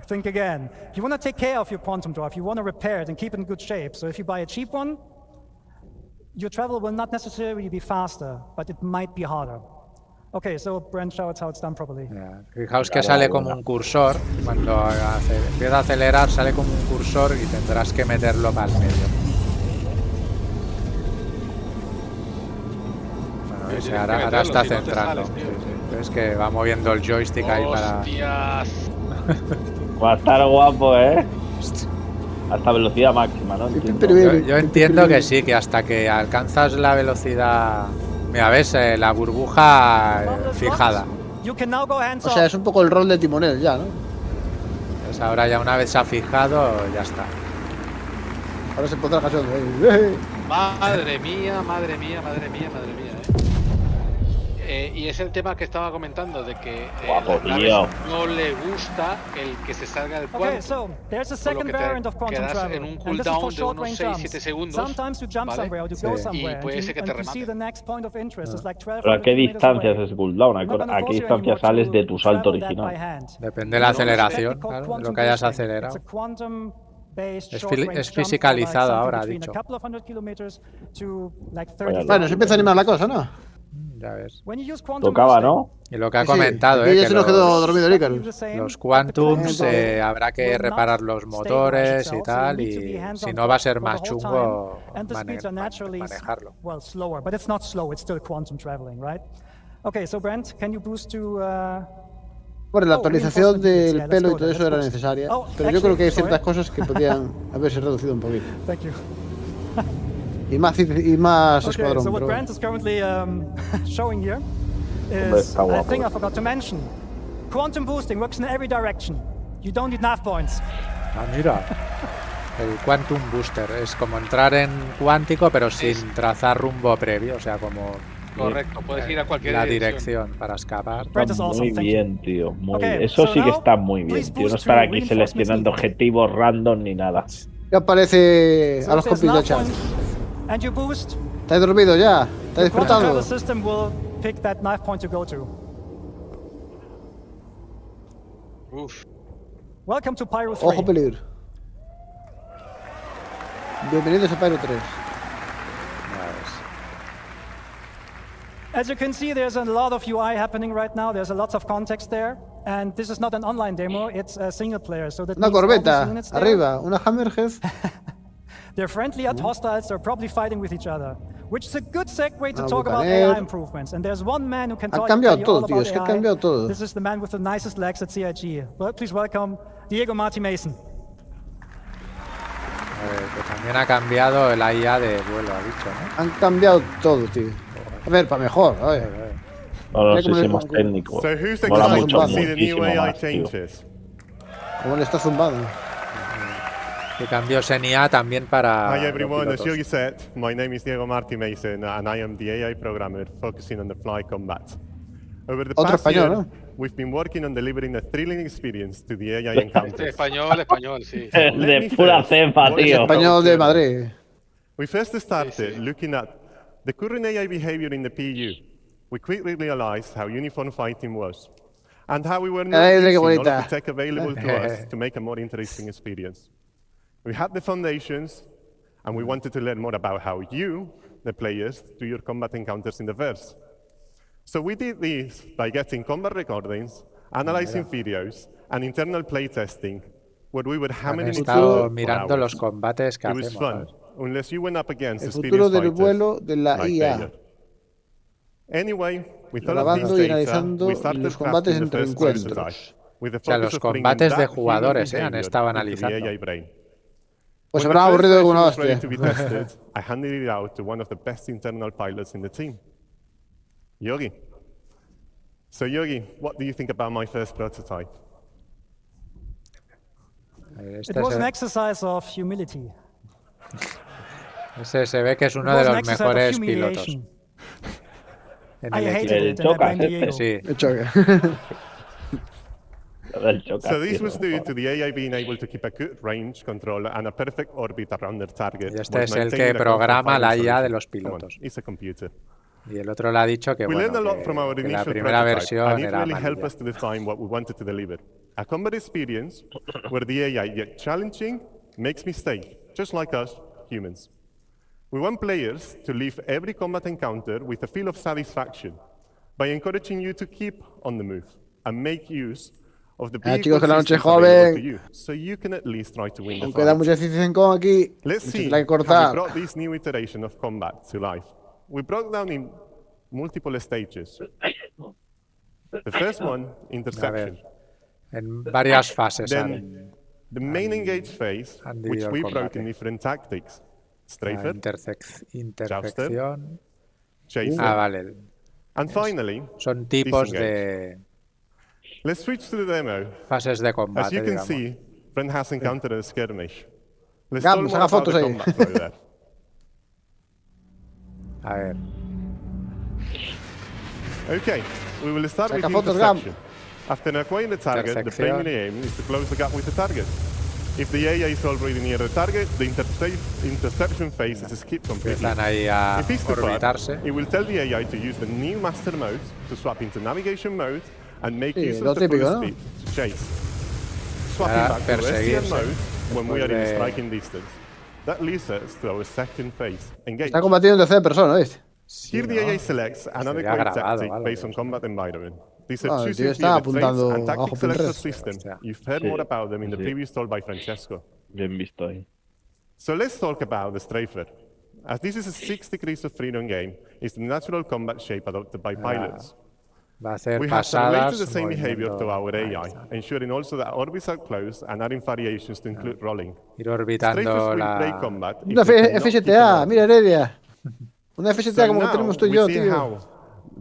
Think again. You want to take care of your quantum drive. You want to repair it and keep it in good shape. So if you buy a cheap one, your travel will not necessarily be faster, but it might be harder. Okay, so Brent shows how it's done properly. Fijaos que sale como un cursor. Cuando empieza a acelerar, sale como un cursor y tendrás que meterlo para el medio. Bueno, ahora está centrando. Es que va moviendo el joystick ahí para. Va a estar guapo, hasta velocidad máxima, ¿no? Yo entiendo que sí, que hasta que alcanzas la velocidad. Mira, ves, la burbuja fijada. O sea, es un poco el rol de timonel ya, ¿no? Pues ahora ya una vez se ha fijado, ya está. Ahora se pondrá cachón. Madre mía. Y es el tema que estaba comentando, de que no le gusta el que se salga del cuadro. So there's a second variant of quantum travel, en un cooldown de unos 6-7 segundos. Sometimes you jump somewhere or you go somewhere, y puede ser que te remate. ¿Pero a qué distancia es ese cooldown? ¿A qué distancia sales de tu salto original? Depende de la aceleración, claro, lo que hayas acelerado. Es fisicalizado ahora, ha dicho. Bueno, se empieza a animar la cosa, ¿no? Ya ves. Tocaba, ¿no? Y lo que ha comentado, que ya se nos quedó dormido el Icarus. Los quantums habrá que reparar los motores y tal, y si no va a ser más chungo manejarlo. Bueno, la actualización del pelo y todo eso era necesaria, pero yo creo que hay ciertas cosas que podían haberse reducido un poquito. Y más escuadrón. So what Brent is currently showing here is a thing I forgot to mention. Quantum boosting works in every direction. You don't need nav points. Mira. El Quantum Booster es como entrar en cuántico, pero sin trazar rumbo previo, o sea, como. Correcto, puedes ir a cualquier dirección para escapar. Está muy bien, tío. Muy bien. Eso sí que está muy bien, tío. No estar aquí seleccionando objetivos random ni nada. ¿Qué aparece a los compis de chat? ¿Estás dormido ya? ¿Estás despertando? Ojo peligro. Bienvenidos a Pyro 3. As you can see, there's a lot of UI happening right now. There's a lot of context there. And this is not an online demo, it's a single player. So that una means all these corbeta, units there, arriba, una hammerhead. they're friendly and hostiles, they're probably fighting with each other. Which is a good segue to talk about AI improvements. And there's one man who can tell you all about AI. Cambiado todo. This is the man with the nicest legs at CIG. Well, please welcome Diego Marty Mason. Que también ha cambiado el IA de vuelo, ha dicho, ¿no? Han cambiado todo, tío. A ver, para mejor. A ver. No sé si más técnico. So who's Mola excited mucho, to see the new AI muchísimo más, tío. changes? ¿Cómo le está zumbando? Que cambios en IA también para Hi everyone, los as pilotos. you said, my name is Diego Marty Mason and I am the AI programmer focusing on the fly combat. Over the Otro past español, year, ¿no? we've been working on delivering a thrilling experience to the AI encounters. Español, sí. De pura cepa, tío. Español de Madrid. We first started looking at the current AI behavior in the PU. We quickly realized how uniform fighting was and how we were not using all of the tech available to us to make a more interesting experience. We had the foundations and we wanted to learn more about how you, the players, do your combat encounters in the verse. So we did this by getting combat recordings, analyzing videos, and internal playtesting, where we were hammering it out mirando los combates que It was hacemos, fun, ¿sabes? unless you went up against El experienced futuro del fighters vuelo de la like IA. Bayer. Anyway, with all of Grabando this y data, analizando we started los combates crafting the entre first prototype, encuentros. with the O sea, focus los of bringing combates de that human jugadores han behavior estado into the analizando. AI brain. Pues se When the habrá first aburrido version alguna was ready hostia. to be tested, I handed it out to one of the best internal pilots in the team, Yogi. So Yogi, what do you think about my first prototype? It was an exercise of humility. Ese se ve que es uno de los mejores pilotos. En I el hated equipo. it, and I blamed Diego. Sí. So this was due to the AI being able to keep a good range control and a perfect orbit around their target. Y este while es el maintaining que a programa la confident IA de solution. los Come on, pilotos. it's a computer. Y el otro le ha dicho que, We bueno, learned a lot from our que la initial primera prototype, versión and it era really helped amarilla. us to define what we wanted to deliver. A combat experience where the AI, yet challenging, makes mistakes, just like us, humans. We want players to leave every combat encounter with a feel of satisfaction by encouraging you to keep on the move and make use of the chicos, que la noche systems available to joven. you, so you can at least try to win the Aunque da fight. mucha CitizenCon aquí, Let's se see tendrá que how we cortar. brought this new iteration of combat to life. We broke down in multiple stages. The first one, interception. En varias fases. Then the main engage phase, han which dividido el we broke combate. in different tactics. La Strafer, intersección. chaser, Vale. and finally, Son tipos disengage. de Let's switch to the demo. fases de As combate, you can digamos. see, Brent has encountered a skirmish. Let's Gam, talk more saca about fotos the ahí. combat flow there. A ver. Okay, we will start with Saca fotos, Gam. interception. After acquiring the target, the Intersección. primary aim is to close the gap with the target. If the AI is already near the target, the interception phase is skipped completely. Empiezan ahí a If it's too far, orbitarse. it will tell the AI to use the new master mode to swap into navigation mode and make Sí, use lo of the típico, full ¿no? speed to chase. Swapping Para back to SCN perseguirse mode when we are in después de- striking distance. That leads us to our second phase, engage. Está combatiendo en tercera persona, ¿viste? Here the AI selects an Sería adequate grabado, tactic algo, based on Dios. combat environment. These Ah, are el choosing tío está via the traits apuntando and tactic abajo selection pinres. system. Hostia. You've heard Sí. more about them in the Sí. previous talk by Francesco. Bien visto ahí. So let's talk about the Strafer. As this is a 6 degrees of freedom game, it's the natural combat shape adopted by pilots. Va a hacer We have pasadas. related the same behavior movimiento- to our Ahí AI, está. ensuring also that orbits are close and adding variations to include rolling. Ir orbitando Strafers will break la. combat if Una they cannot keep F7A, an mira Heredia. Una So F7A como que now tenemos tú y we yo, see tío. how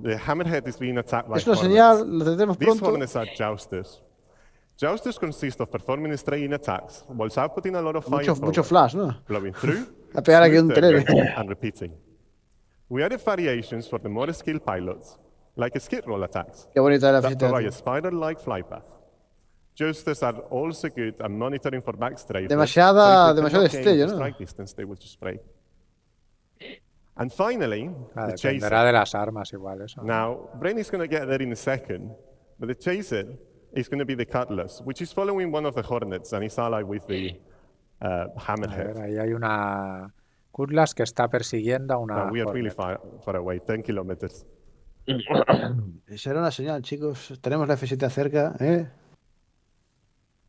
the hammerhead is being attacked by Es una hornets. señal, lo tendremos These pronto. hornets are jousters. Jousters consist of performing straying attacks whilst outputting a lot of fire Mucho power, flash, ¿no? blowing through, A pegar aquí un smooth target, telere. and repeating. We added variations for the more skilled pilots, like skid roll attacks Qué bonita la that provide F7A. a spider-like fly path. Jousters are also good at monitoring for back strafers. Demasiado so if we cannot gain destello, the ¿no? strike distance, they will just break. And finally, Ah, the chaser. dependerá de las armas, igual eso. Now, Brain is going to get there in a second, but the chaser is going to be the Cutlass, which is following one of the Hornets and is allied with the A ver, Hammerhead. ahí hay una Cutlass que está persiguiendo a una. Now, we are really Hornet. far away, 10 kilometers. Será una señal, chicos. Tenemos la F7 cerca, ¿eh?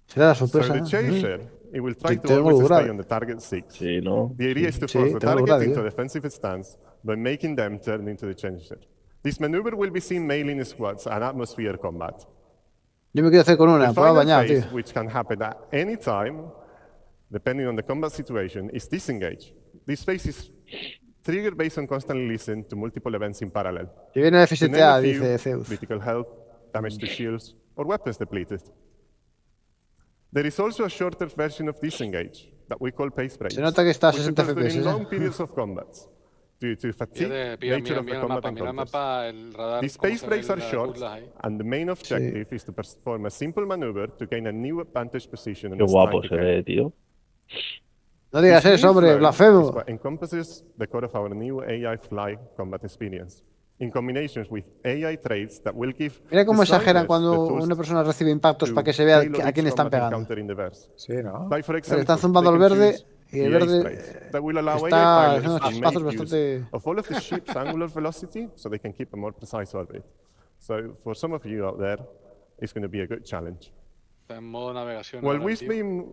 Será la sorpresa. So the chaser, it will try to always stay on the target 6. Sí, ¿no? The idea is to force the target into a defensive stance by making them turn into the chaser. This maneuver will be seen mainly in squads and atmosphere combat. Yo me quiero hacer con una, puedo bañar, tío. Which can happen at any time, depending on the combat situation, is disengage. This phase is triggered based on constantly listening to multiple events in parallel. Que viene F7A, dice Zeus. Critical health, damage to shields, or weapons depleted. There is also a shorter version of disengage that we call pace breaks. Se nota que está a 60 FPS. In long periods of combat, due to fatigue, nature of the combat encounters. These pace breaks are short, and the main objective is to perform a simple maneuver to gain a new advantage position. Qué guapo se ve, tío. No digas eso, hombre, blasfemo. What encompasses the core of our new AI fly combat experience. In combinations with AI traits that will give. Mira cómo exageran cuando una persona recibe impactos para que se vea a quién están pegando. Sí, ¿no? Le están zumbando al verde y el verde está haciendo chispazos bastante. Of all of the ship's angular velocity, so they can keep a more precise orbit. So for some of you out there, it's going to be a good challenge. En modo navegación. While we've been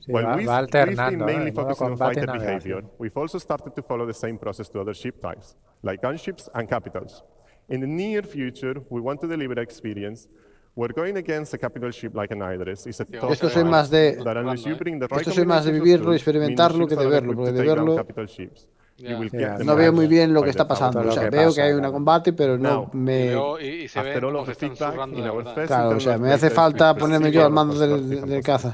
modo mainly focusing on combate fighter y behavior, we've also started to follow the same process to other ship types, like gunships and capitals. In the near future, we want to deliver an experience where going against a capital ship like an Idris is a tough Esto soy más de vivirlo y experimentarlo que de verlo, porque de verlo no veo muy bien lo que está pasando. O sea, veo que hay un combate, pero no me... Claro, o sea, me hace falta ponerme yo al mando del caza.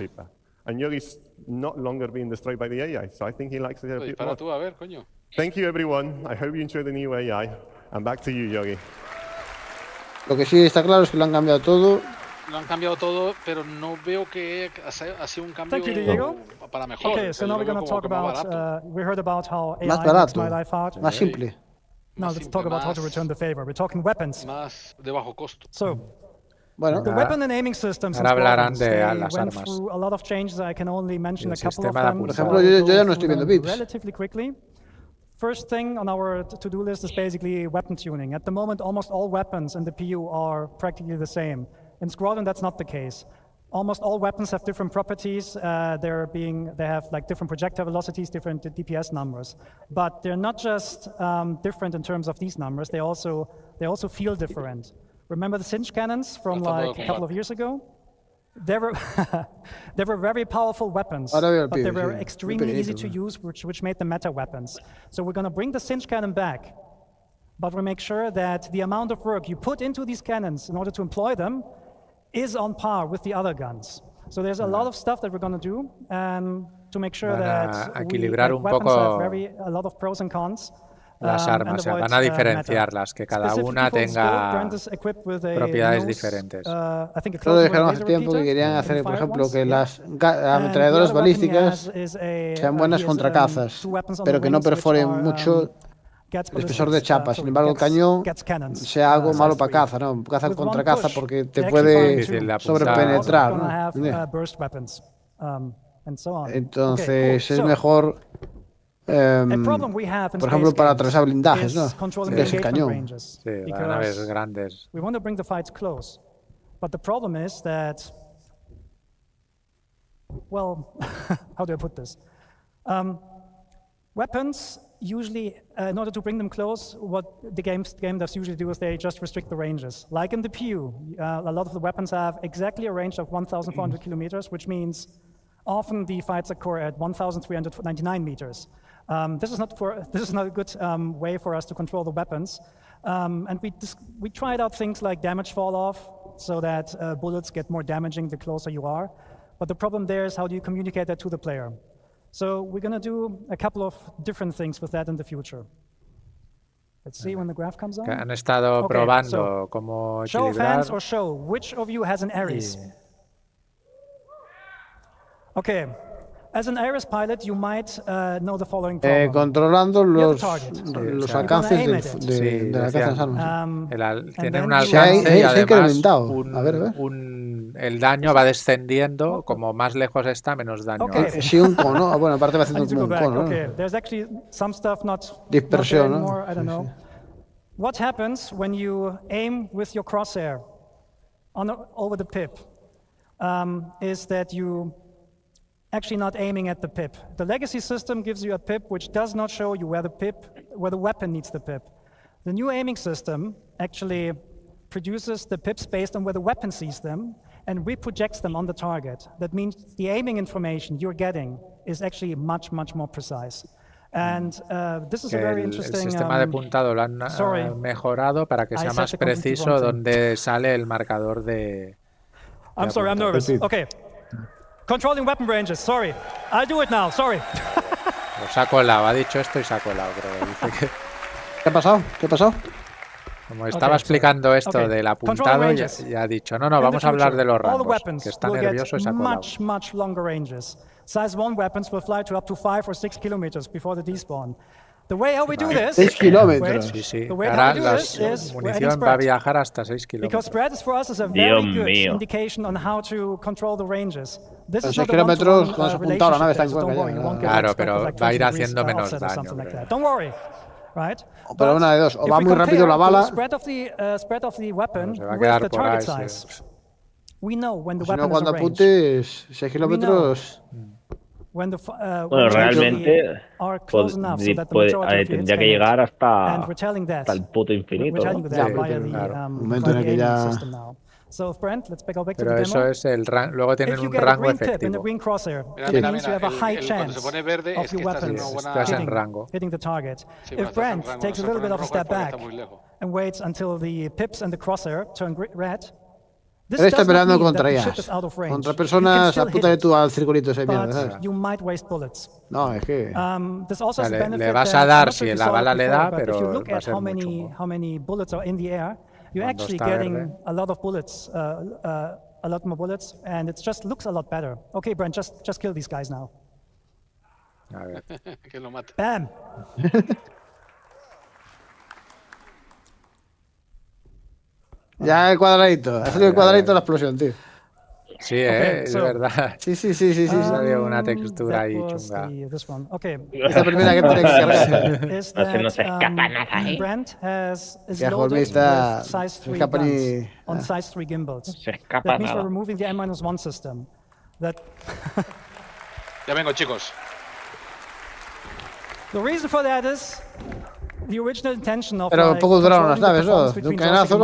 And Yogi's not longer being destroyed by the AI, so I think he likes it a bit more. Tú, a ver, coño. Thank you, everyone. I hope you enjoy the new AI. And back to you, Yogi. Lo que sí está claro es que lo han cambiado todo. Lo han cambiado todo, pero no veo que ha sido un cambio para mejor. Okay, so now we're going to talk about, we heard about how AI más makes barato, my life hard. más simple. Now let's talk about how to return the favor. We're talking weapons. Más de bajo costo. So, bueno, the weapon and aiming systems ahora hablarán de they las went armas. through a lot of changes. I can only mention a couple of sistema de them. Por ejemplo, yo ya no estoy viendo bits. Relatively quickly. First thing on our to-do list is basically weapon tuning. At the moment, almost all weapons in the PU are practically the same. In Squadron, that's not the case. Almost all weapons have different properties. They have like different projectile velocities, different DPS numbers. But they're not just different in terms of these numbers. They also feel different. Remember the cinch cannons from like a couple of years ago? They were very powerful weapons, but they were extremely easy to use, which made them meta weapons. So we're going to bring the cinch cannon back, but we make sure that the amount of work you put into these cannons in order to employ them is on par with the other guns. So there's a lot of stuff that we're going to do to make sure that weapons have a lot of pros and cons. Las armas, se van a diferenciarlas, que cada una tenga propiedades diferentes. Solo dijeron hace tiempo que querían hacer, por ejemplo, que las ametralladoras balísticas sean buenas contra cazas, pero que no perforen mucho el espesor de chapa. Sin embargo, el cañón sea algo malo para caza, ¿no? Caza contra caza porque te puede sobrepenetrar, ¿no? Entonces es mejor... por ejemplo, para atravesar blindajes, ¿no? Es el cañón. Sí, para naves grandes. We want to bring the fights close, but the problem is that, well, how do I put this? Weapons usually, in order to bring them close, what the game devs usually do is they just restrict the ranges. Like in the PU, a lot of the weapons have exactly a range of 1,400 kilometers, which means often the fights occur at 1,399 meters. This is not a good way for us to control the weapons. And we tried out things like damage fall off, so that bullets get more damaging the closer you are. But the problem there is how do you communicate that to the player? So we're going to do a couple of different things with that in the future. Let's see when the graph comes on. Han estado probando cómo equilibrar. Show of hands or show. Which of you has an Ares? Okay. As an Ares pilot, you might know the following problem. Controlando los alcances de las cazas armas. Tiene un alcance y además el daño va descendiendo, como más lejos está, menos daño. Sí, un cono. Bueno, aparte va haciendo como un cono, ¿no? There's actually some stuff not dispersión, ¿no? I don't know. what happens when you aim with your crosshair over the pip is that you actually not aiming at the pip. The legacy system gives you a pip which does not show you where the weapon needs the pip. The new aiming system actually produces the pips based on where the weapon sees them and reprojects them on the target. That means the aiming information you're getting is actually much, much more precise. And this is a very interesting. El sistema de puntado lo han mejorado para que sea más preciso donde sale el marcador de. I'm sorry, I'm nervous. Okay. Controlling weapon ranges. Sorry, I'll do it now. Sorry. Se ha colado, ha dicho esto y se ha colado, creo. Dice que... ¿Qué ha pasado? ¿Qué ha pasado? Como estaba explicando esto del apuntado, ya ha dicho, no, vamos a hablar de los rangos, que está nervioso y se ha colado. Much longer ranges. Size 1 weapons will fly to up to 5 or 6 kilometers before the despawn. The way how we do this, 6 kilómetros. Sí. Ahora la munición va a viajar hasta 6 kilómetros. Because spread is for us is a very good indication on how to control the ranges. This is 6 kilómetros cuando se apuntado la nave está en cuenta. Claro, pero va a ir haciendo menos daño. Don't worry. Right? Pero una de dos, o va muy rápido la bala, spread of the weapon se va a quedar with the por ahí. target size. We know when the si weapon no, cuando is arranged. apuntes 6 kilómetros. Bueno, realmente tendría que llegar hasta el puto infinito, ¿no? Claro. Un momento en el que ya... Pero eso es el rango. Luego tienen un rango efectivo. Cuando se pone verde es que estás en una buena... Estás en rango. If Brent takes a little bit of a step back and waits until the pips and the crosshair turn red, Él está peleando contra ellas. Contra personas, apúntale tú al circulito ese mierda, ¿sabes? No, es que... le vas a dar si la bala le da, pero va a ser mucho. You're actually getting a lot of bullets, a lot more bullets, and it just looks a lot better. Okay, Brent, just kill these guys now. A ver. Que lo mate. Bam! Ya el cuadradito, ha salido el cuadradito de la explosión, tío. Sí, es verdad. Sí. Salió una textura ahí chunga. Esta primera que tiene que cargar. No se nos escapa nada, Que Holby está... escapa ni... on size 3 gimbals. Se escapa That means nada. we're removing the M-1 system. Ya vengo, chicos. The reason for that is the original intention of Pero poco duraron las naves, ¿no? De un cañazo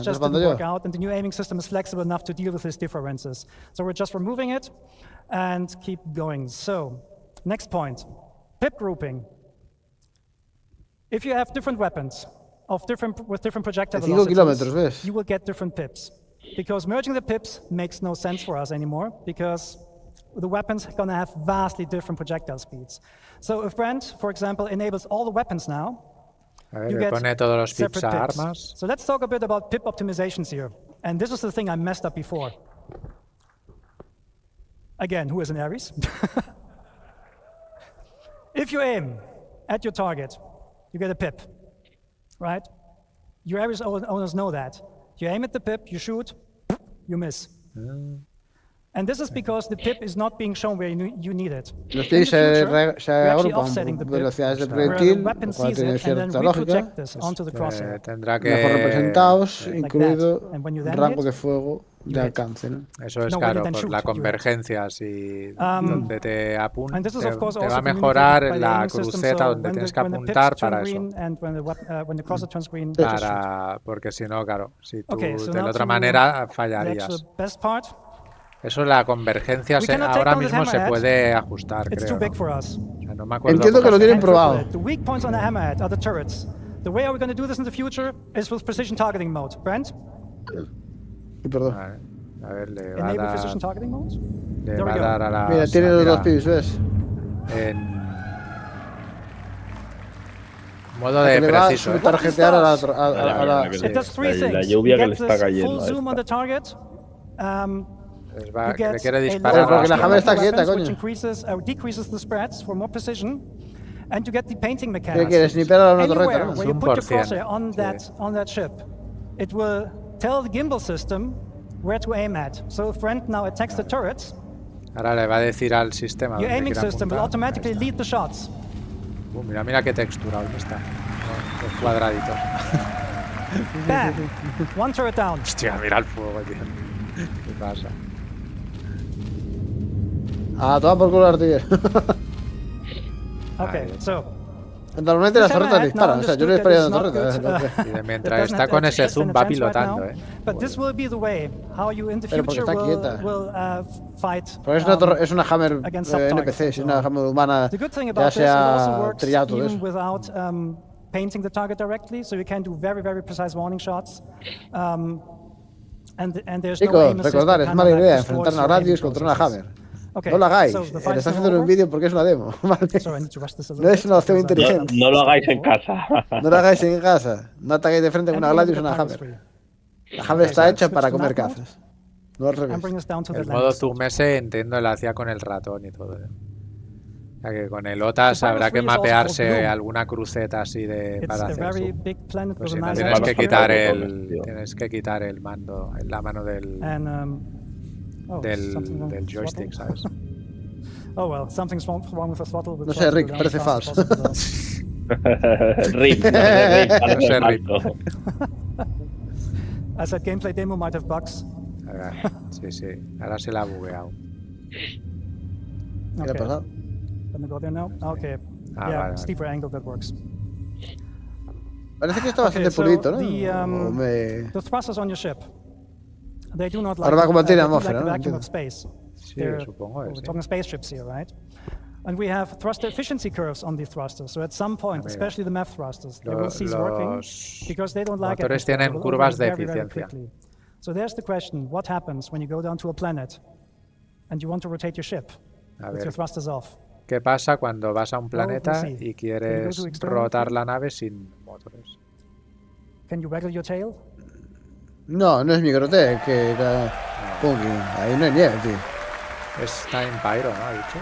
just didn't work out, and the new aiming system is flexible enough to deal with these differences. So we're just removing it and keep going. So, next point, pip grouping. If you have different weapons with different projectile velocities, you will get different pips. Because merging the pips makes no sense for us anymore, because the weapons are going to have vastly different projectile speeds. So if Brent, for example, enables all the weapons now, you get separate pips. So let's talk a bit about pip optimizations here. And this is the thing I messed up before. Again, who is an Aries? If you aim at your target, you get a pip, right? Your Aries owners know that. You aim at the pip, you shoot, you miss. And this is because the pip is not being shown where you need it. Los pips se agrupan por velocidades de proyectil, lo cual tiene cierta lógica. Tendrá que mejor representados, incluido rango de fuego de alcance, ¿no? Eso es claro, por la convergencia, si donde te apunta, te va a mejorar la cruceta donde tienes que apuntar para eso. Porque si no, claro, si tú de la otra manera fallarías. Eso, la convergencia ahora mismo se puede ajustar, creo, ¿no? O sea, no me acuerdo. Entiendo que lo tienen probado. The weak points on the hammerhead are the turrets. The way we're going to do this in the future is with precision targeting mode. Brent? Perdón. A ver, le va Enable a dar, precision targeting mode? le va a dar a la... Mira, tiene los dos pips, ¿ves? En modo de preciso. Le va a tarjetear la lluvia que le está cayendo. Le quiere disparar. Porque la hammer está quieta, coño. ¿Qué quieres? ¿Sniper a una torreta? Where you put your crosshair on that ship, it will tell the gimbal system where to aim at. So if Brent now attacks the turrets, ahora le va a decir al sistema your donde aiming quiere system will apuntar. automatically lead the shots. Mira qué textura, ¿dónde está? cuadraditos. Bam! One turret down. Hostia, mira el fuego, tío. ¿Qué pasa? Toma por culo la artillería. Okay, so. Normalmente las torretas disparan, o sea, yo le dispararía a una torreta. Y mientras está con ese zoom va pilotando, Pero porque está quieta. Porque es una Hammer NPC, es una Hammer humana, ya se ha trillado todo eso. Painting the target directly, so you can do very, very precise warning shots. Chicos, recordad, es mala idea enfrentar una Radius contra una Hammer. No lo hagáis, le está haciendo un vídeo porque es una demo. ¿Vale? No es una opción inteligente. No lo hagáis en casa. No lo hagáis en casa. No ataquéis de frente con una Gladius o una Hammer. La Hammer está hecha para comer cazas. No al revés. El modo zoom ese entiendo lo hacía con el ratón y todo. O sea que con el OTAS habrá que mapearse alguna cruceta así para hacer zoom. Pues si no, tienes que quitar el mando, la mano del joystick, ¿sabes? Oh well, something's wrong with the throttle. No sé, Rick, parece falso. Rick, no sé, Rick. I said gameplay demo might have bugs. Sí, ahora se la ha bugueado. ¿Qué ha pasado? Let me go there now. Okay. Vale. Steeper angle, that works. Parece que está bastante pulito, ¿no? The thrusters on your ship. They do not like, ahora va a combatir la atmósfera, the ¿no? vacuum of space. Sí, supongo. We're talking spaceships here, right? And we have thruster efficiency curves on these thrusters. So at some point, especially the MEF thrusters, they will cease working because they don't like it. Los motores tienen curvas de eficiencia. So there's the question: what happens when you go down to a planet and you want to rotate your ship with your thrusters off? ¿Qué pasa cuando vas a un planeta y quieres rotar la nave sin motores? Can you waggle your tail? No es microtech, que ahí no hay nieve, tío. Es Time Pyro, ¿no? ¿Ha dicho?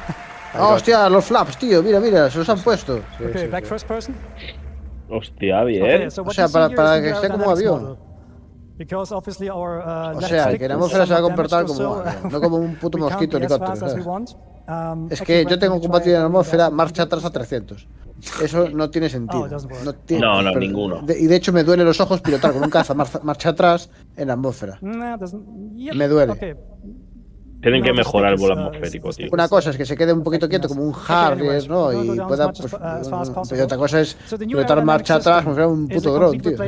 Hostia, los flaps, tío, mira, se los han puesto. Okay, back first person. Hostia, bien. O sea, para que sea como avión. O sea, que la atmósfera se va a comportar como avión, no como un puto mosquito helicóptero, ¿sabes? Es que yo tengo combatido en la atmósfera marcha atrás a 300. Eso no tiene sentido. No, ninguno. Y de hecho me duele los ojos pilotar con un caza marcha atrás en la atmósfera. Me duele. Tienen que mejorar el vuelo atmosférico, tío. Una cosa es que se quede un poquito quieto como un Harrier, ¿no? Y pueda, pues, y otra cosa es pilotar marcha atrás como si fuera un puto dron, tío.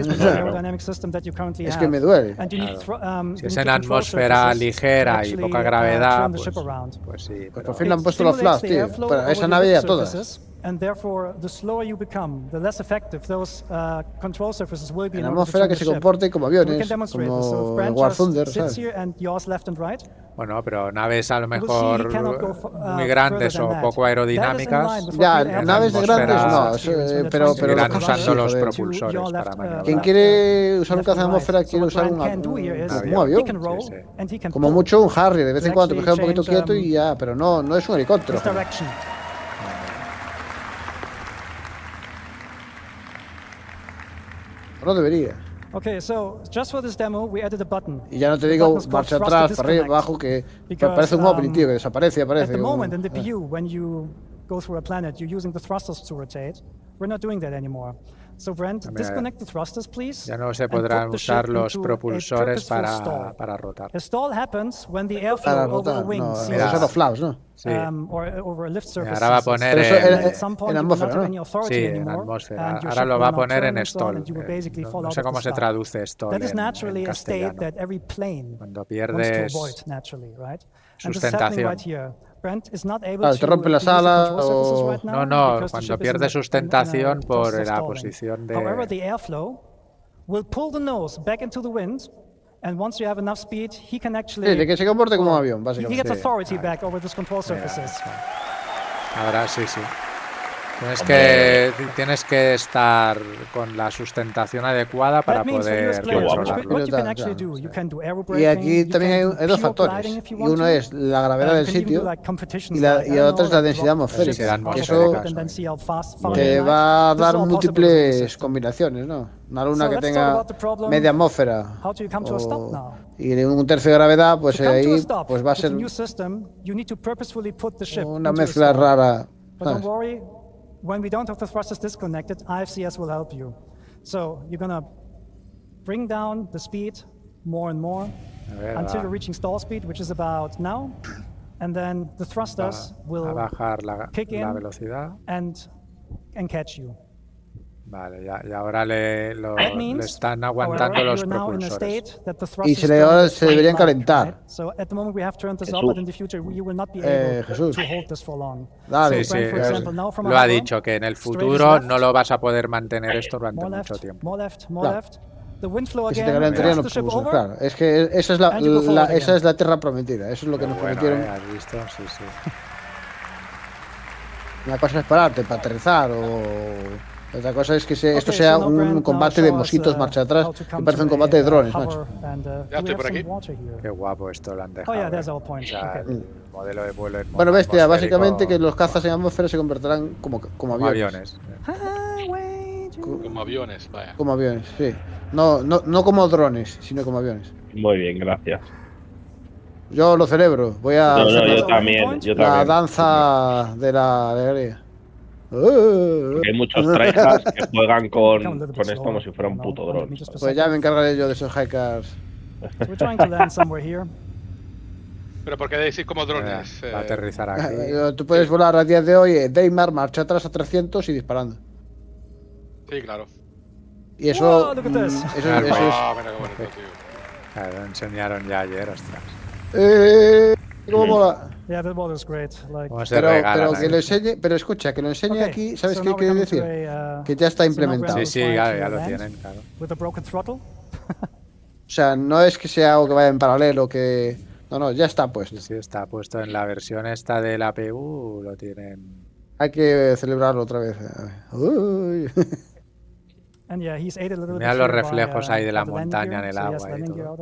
Es que me duele. Claro. Si es en atmósfera ligera y poca gravedad, pues sí. Pues por fin le han puesto los flaps, tío. Para esa nave y a todas. And therefore, the slower you become, the less effective those control surfaces will be. En la atmósfera que se comporte como aviones, como el War Thunder, ¿sabes? Bueno, pero naves a lo mejor muy grandes o poco aerodinámicas. Ya, naves de grandes no, pero irán usando los propulsores para maniobrar. Quien quiere usar un caza de atmósfera quiere usar un avión. Como mucho un Harrier, de vez en cuando, que queda un poquito quieto y ya, pero no es un helicóptero. No debería. Okay, so just for this demo, we added a button. Y ya no te digo marcha atrás, para arriba, abajo, que parece un opening, tío, que desaparece. At the moment in the PU, when you go through a planet, you're using the thrusters to rotate. We're not doing that anymore. So Brent, disconnect the thrusters, please. Ya no se podrán usar los propulsores para rotar. A stall happens when the airflow over a wing son los flaps, ¿no? Sí. Or over a lift surface. Ahora va a poner en atmósfera, ¿no? Sí, en atmósfera. Ahora lo va a poner en stall. No sé cómo se traduce stall en castellano. Cuando pierdes sustentación. Te rompe las alas o... No, cuando pierdes sustentación por la posición de... However, the airflow will pull the nose back into the wind. And once you have enough speed, he can actually... Sí, de que se comporte como un avión, básicamente. He gets authority back over these control surfaces. Ahora sí. Tienes que estar con la sustentación adecuada para poder controlarlo. Y aquí también hay dos factores. Y uno es la gravedad del sitio y otro es la densidad atmosférica. Eso te va a dar múltiples combinaciones, ¿no? Una luna que tenga media atmósfera y un tercio de gravedad, pues ahí pues va a ser una mezcla rara. When we don't have the thrusters disconnected, IFCS will help you. So you're gonna bring down the speed more and more until you're reaching stall speed, which is about now. And then the thrusters will kick in and catch you. Vale, y ahora le están aguantando los propulsores. Y ahora se deberían calentar. Jesús. Dale, sí, lo ha dicho, que en el futuro no lo vas a poder mantener esto durante mucho tiempo. Que si te calentaría no propulsores, claro. Es que esa es la tierra prometida, eso es lo que nos prometieron. ¿Has visto? Sí, sí. Una cosa es pararte para aterrizar o... Otra cosa es que esto sea un combate de mosquitos marcha atrás, que parece un combate de drones, macho. Ya estoy por aquí. Qué guapo esto lo han dejado. El modelo de vuelo es bueno, bestia, básicamente que los cazas en atmósfera se convertirán como aviones. Como aviones, vaya. Como aviones, sí. No como drones, sino como aviones. Muy bien, gracias. Yo lo celebro. Voy a hacer yo también. La danza de la alegría. Porque hay muchos tryhards que juegan con esto como si fuera un puto dron. Pues ya me encargaré yo de esos hackers. Pero ¿por qué decir como drones? Va a aterrizar aquí. Tú puedes volar a día de hoy, Deimar, marcha atrás a 300 y disparando. Sí, claro. Y eso... Mira qué bonito, tío. Claro, lo enseñaron ya ayer, ostras. ¿Cómo mola? Yeah, that was great. Pero que lo enseñe, pero escucha, que lo enseñe aquí, ¿sabes qué quiere decir? Que ya está implementado. Sí, ya lo tienen, claro. O sea, no es que sea algo que vaya en paralelo, que... No, ya está puesto. Sí, está puesto en la versión esta de la APU, lo tienen... Hay que celebrarlo otra vez. Uy. Mira los reflejos ahí de la montaña en el agua y todo.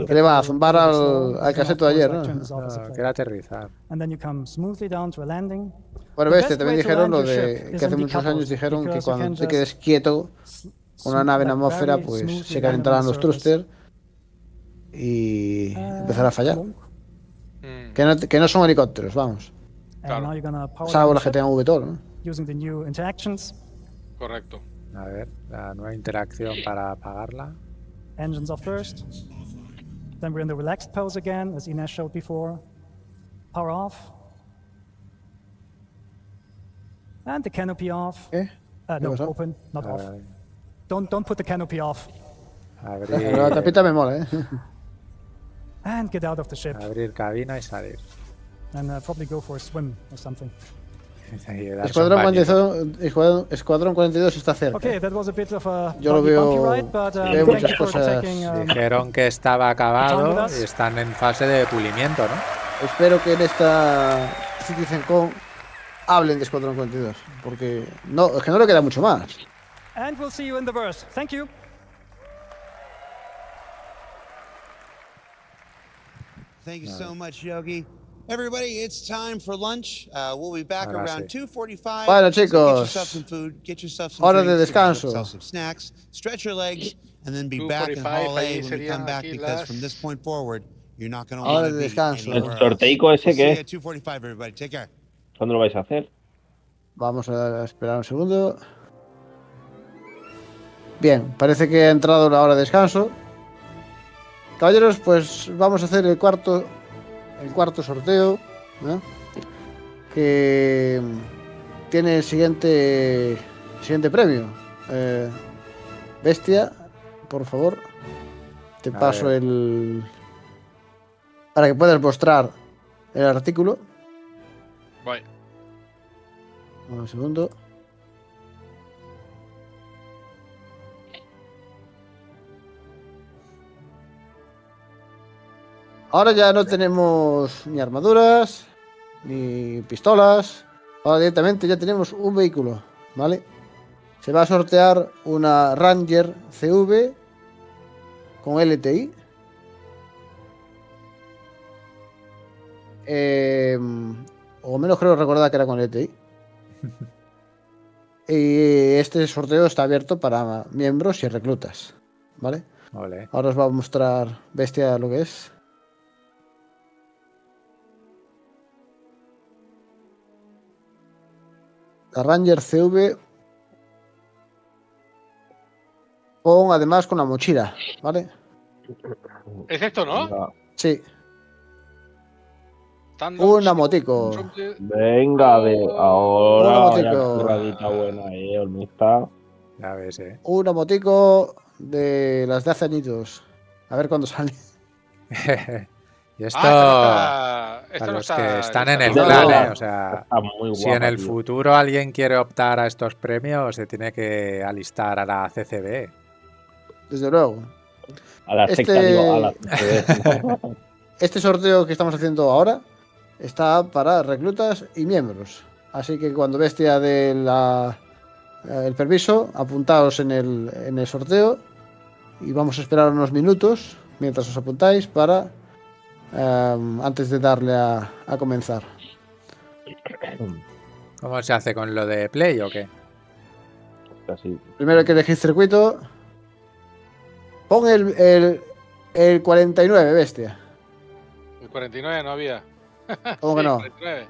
Que le va a zumbar al caseto de ayer, ¿no? Quiere aterrizar. Bueno, también dijeron lo de que hace muchos años dijeron que cuando te quedes quieto con una nave en atmósfera, pues se calentarán los thrusters y empezará a fallar. Que no son helicópteros, vamos. Claro. Salvo las que tengan VTOL, ¿no? Correcto. A ver, la nueva interacción para apagarla. Engines off first. Then we're in the relaxed pose again, as Ines showed before. Power off. And the canopy off. No, open, not off. Don't put the canopy off. La tapita me mola, ¿eh? And get out of the ship. Abrir cabina y salir. And probably go for a swim or something. Escuadrón 42 está cerca. Okay, that was a bit of a yo lo veo, ride, but, muchas cosas. Dijeron que estaba acabado y están en fase de pulimiento, ¿no? Espero que en esta CitizenCon hablen de Escuadrón 42, porque es que no le queda mucho más. And we'll see you in the verse. Thank you. Thank you so much, Yogi. Everybody, it's time for lunch. We'll be back around 2:45. Bueno, chicos, get yourself some food, get yourself some hora drinks, de descanso. get yourself some snacks, stretch your legs, and then be back in Hall A when we come back, because from this point forward, you're not going to want to be anywhere else. ¿El sorteico ese qué? 2:45, everybody. Take care. ¿Cuándo lo vais a hacer? Vamos a esperar un segundo. Bien, parece que ha entrado la hora de descanso. Caballeros, pues vamos a hacer el cuarto sorteo, ¿no? Que tiene el siguiente premio. Bestia, por favor, te paso para que puedas mostrar el artículo. Bye. Un segundo. Ahora ya no tenemos ni armaduras, ni pistolas. Ahora directamente ya tenemos un vehículo, ¿vale? Se va a sortear una Ranger CV con LTI. O menos creo recordar que era con LTI. Y este sorteo está abierto para miembros y reclutas, ¿vale? Vale. Ahora os va a mostrar Bestia lo que es. La Ranger CV. Además con la mochila, ¿vale? ¿Es esto, no? Sí. Un amotico. Venga, ahora vaya amotico. curradita buena, Olmista. Ya ves, Un amotico de las de hace añitos. A ver cuándo sale. Y esto, esto a no los está, que están en no el está. clan, o sea, Está muy si en guapa, el tío. futuro alguien quiere optar a estos premios, se tiene que alistar a la CCBE. Desde luego. A la secta, digo, a la CCBE. Este sorteo que estamos haciendo ahora está para reclutas y miembros. Así que cuando Bestia dé el permiso, apuntaos en el sorteo y vamos a esperar unos minutos mientras os apuntáis para antes de darle a comenzar. ¿Cómo se hace con lo de Play o qué? Casi. Primero hay que elegir circuito. Pon el 49, Bestia. El 49 no había. ¿Cómo que no? 49.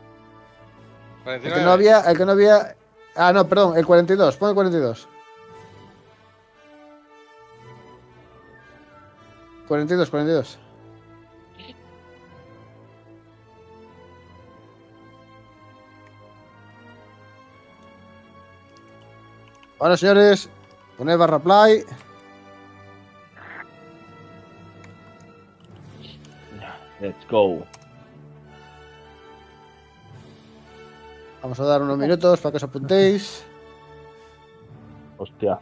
El que no había. Ah, no, perdón, el 42. Pon el 42. 42. Bueno, señores, poned barra play. Let's go. Vamos a dar unos minutos para que os apuntéis. Hostia.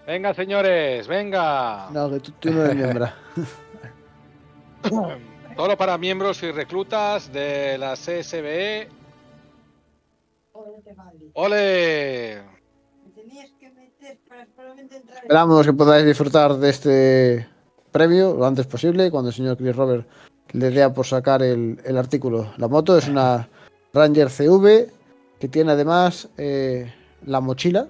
Venga, señores, venga. No, que tú no eres miembro. Solo para miembros y reclutas de la CCBE. ¡Ole! Esperamos que podáis disfrutar de este premio lo antes posible, cuando el señor Chris Robert le dé por sacar el artículo. La moto es una Ranger CV que tiene además la mochila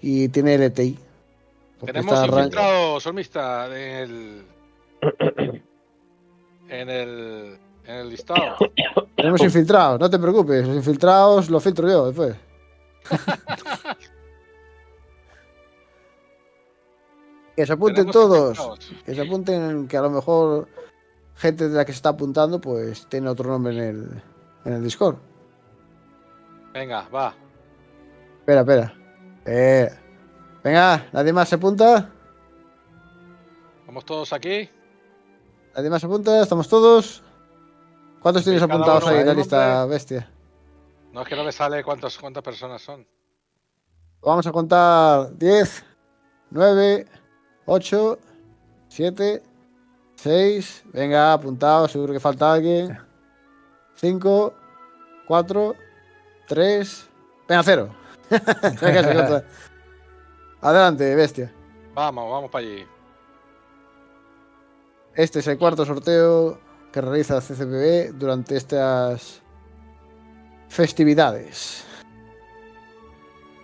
y tiene LTI. Tenemos infiltrados, Olmista, en el listado. Tenemos infiltrados, no te preocupes, los infiltrados los filtro yo después. Que se apunten todos. Que se apunten, que a lo mejor gente de la que se está apuntando pues tiene otro nombre en el Discord. Venga, va. Espera. Venga, ¿nadie más se apunta? ¿Estamos todos aquí? ¿Nadie más se apunta? ¿Estamos todos? ¿Cuántos tienes apuntados ahí en la lista, Bestia? No, es que no me sale cuántas personas son. Vamos a contar 10, 9, 8, 7, 6. Venga, apuntados, seguro que falta alguien. 5, 4, 3. Venga, 0. Venga, adelante, Bestia. Vamos para allí. Este es el cuarto sorteo que realiza la CCBE durante estas festividades.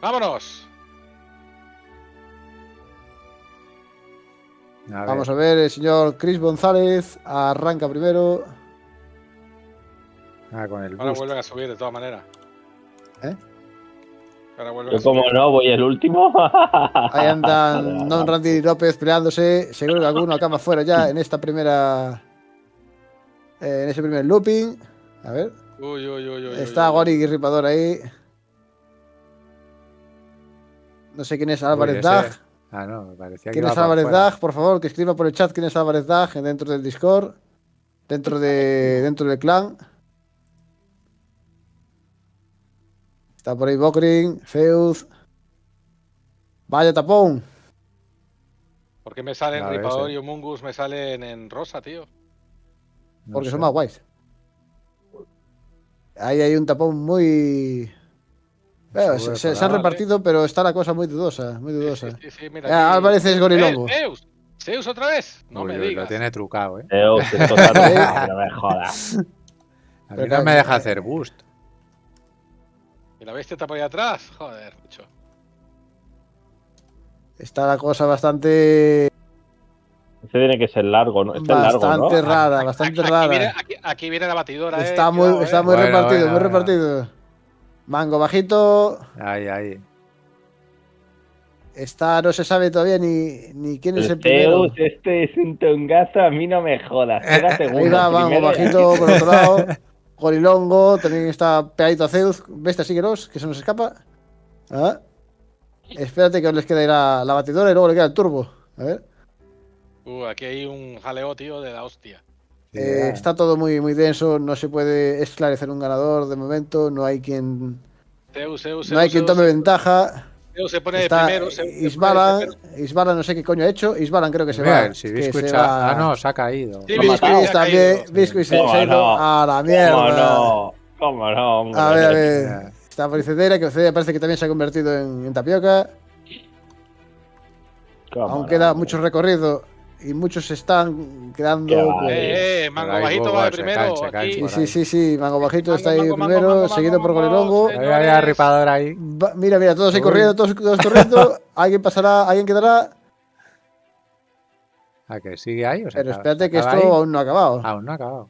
¡Vámonos! Vamos a ver, el señor Chris González arranca primero. Con el Ahora boost. vuelven a subir de todas maneras. Yo como no, voy el último. Ahí andan Don Randy López peleándose. Seguro que alguno acaba fuera ya en esta primera. En ese primer looping. A ver. Está Gori Ripador ahí. No sé quién es Álvarez Dag. No, me parecía que ¿Quién es Álvarez Dag? Por favor, que escriba por el chat quién es Álvarez Dag dentro del Discord. Dentro del clan. Está por ahí Bokrin, Feud. Vaya tapón. ¿Por qué me salen Ripador y Humungus me salen en rosa, tío? Porque son más guays. Ahí hay un tapón muy... Bueno, se han repartido, pero está la cosa muy dudosa. Sí, mira, Álvarez es Gorilongo. ¿Zeus otra vez? No me digas. Lo tiene trucado, Zeus, esto está trucado, no me jodas. A mí no me deja hacer boost. ¿Y la bestia está por ahí atrás? Joder, mucho. Está la cosa bastante... Este tiene que ser largo, ¿no? Este es largo, ¿no? Bastante rara. Aquí viene la batidora. Está muy repartido, muy repartido. Mango bajito. Ahí. Esta no se sabe todavía ni quién es el primero. Este es un tongazo, a mí no me jodas. Queda segundo. Ahí va Mango bajito por otro lado. Gorilongo, también está pegadito a Zeus. Bestia síguenos, que se nos escapa. ¿Ah? Espérate que os les queda ahí la batidora y luego le queda el turbo. A ver. Aquí hay un jaleo, tío, de la hostia. Está todo muy, muy denso, no se puede esclarecer un ganador de momento, no hay quien tome ventaja. Se pone está primero. Isbalan no sé qué coño ha hecho. Isbalan creo que se va. Si Biscuit se ha caído. Sí, Biscuit también. Biscuit se ha ido a la mierda. ¿Cómo no? A ver. Está por Cedera, que Cedera parece que también se ha convertido en tapioca. Aún queda mucho recorrido y muchos se están quedando. Mango bajito va de primero. Sí. Mango bajito está ahí primero, seguido por Gorilongo. Hay ripador ahí. Mira, todos ahí corriendo, todos corriendo. Alguien pasará, alguien quedará. ¿A que sigue ahí? Pero espérate que esto aún no ha acabado. Aún no ha acabado.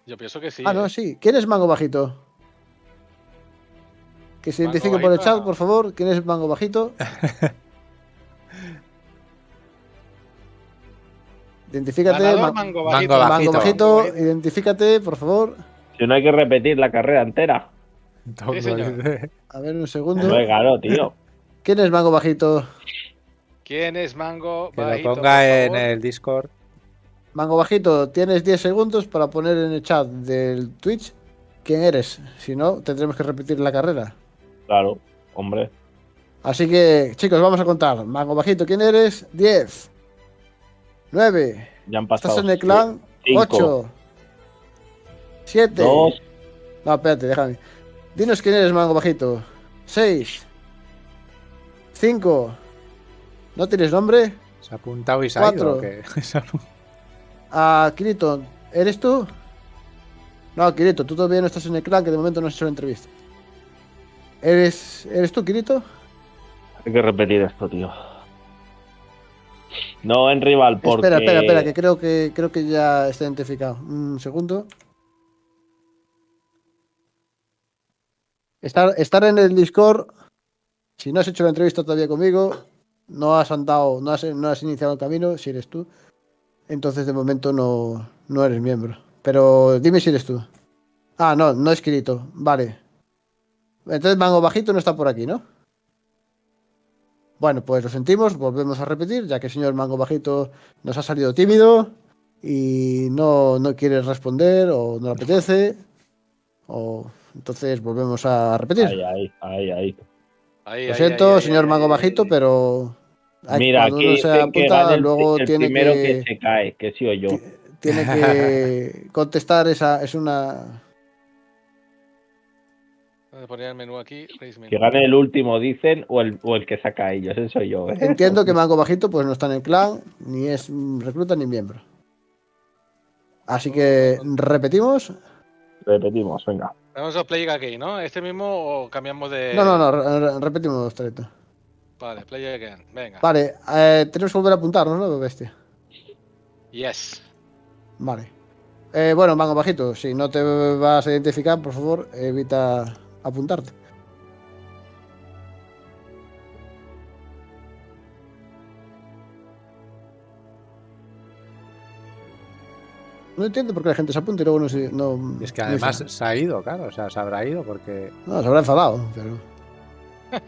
Yo pienso que sí. No, sí. ¿Quién es Mango bajito? Que se identifique por el chat, por favor. ¿Quién es Mango bajito? Identifícate, Mango bajito, identifícate, por favor. Si no hay que repetir la carrera entera. Sí, señor. A ver, un segundo. No es claro, tío. ¿Quién es Mango bajito? ¿Quién es Mango bajito? Que bajito, lo ponga en el Discord. Mango bajito, tienes 10 segundos para poner en el chat del Twitch quién eres. Si no, tendremos que repetir la carrera. Claro, hombre. Así que, chicos, vamos a contar. Mango bajito, ¿quién eres? 10. 9. Ya han pasado. ¿Estás en el clan? 5, 8. 7. 2. No, espérate, déjame. Dinos quién eres, Mango bajito. 6. 5. ¿No tienes nombre? Se ha apuntado y se ha ido. 4. Kirito, ¿eres tú? No, Kirito, tú todavía no estás en el clan, que de momento no has hecho la entrevista. ¿Eres tú, Kirito? Hay que repetir esto, tío. No en rival, porque... Espera, que creo que ya está identificado. Un segundo. Estar en el Discord. Si no has hecho la entrevista todavía conmigo, no has iniciado el camino, si eres tú. Entonces de momento no eres miembro. Pero dime si eres tú. No es Kirito. Vale. Entonces Mango bajito no está por aquí, ¿no? Bueno, pues lo sentimos, volvemos a repetir, ya que el señor Mango bajito nos ha salido tímido y no quiere responder o no le apetece. Entonces volvemos a repetir. Ahí. Lo siento, señor Mango bajito, pero mira, cuando uno se apunta, luego el tiene primero que se cae, que sí o yo. Tiene que contestar, es una... Voy a poner el menú aquí. Que gane el último, dicen, o el que saca a ellos, eso soy yo. Entiendo que Mango bajito pues no está en el clan, ni es recluta ni miembro. Así que repetimos. Repetimos, venga. Vamos a play again, ¿no? ¿Este mismo o cambiamos de...? No, repetimos, Treto. Vale, play again, venga. Vale, tenemos que volver a apuntarnos, ¿no, bestia? Yes. Vale. Bueno, Mango bajito, si no te vas a identificar, por favor, evita apuntarte. No entiendo por qué la gente se apunta y luego no... Es que además se ha ido, claro, o sea, se habrá ido porque... No, se habrá enfadado, pero...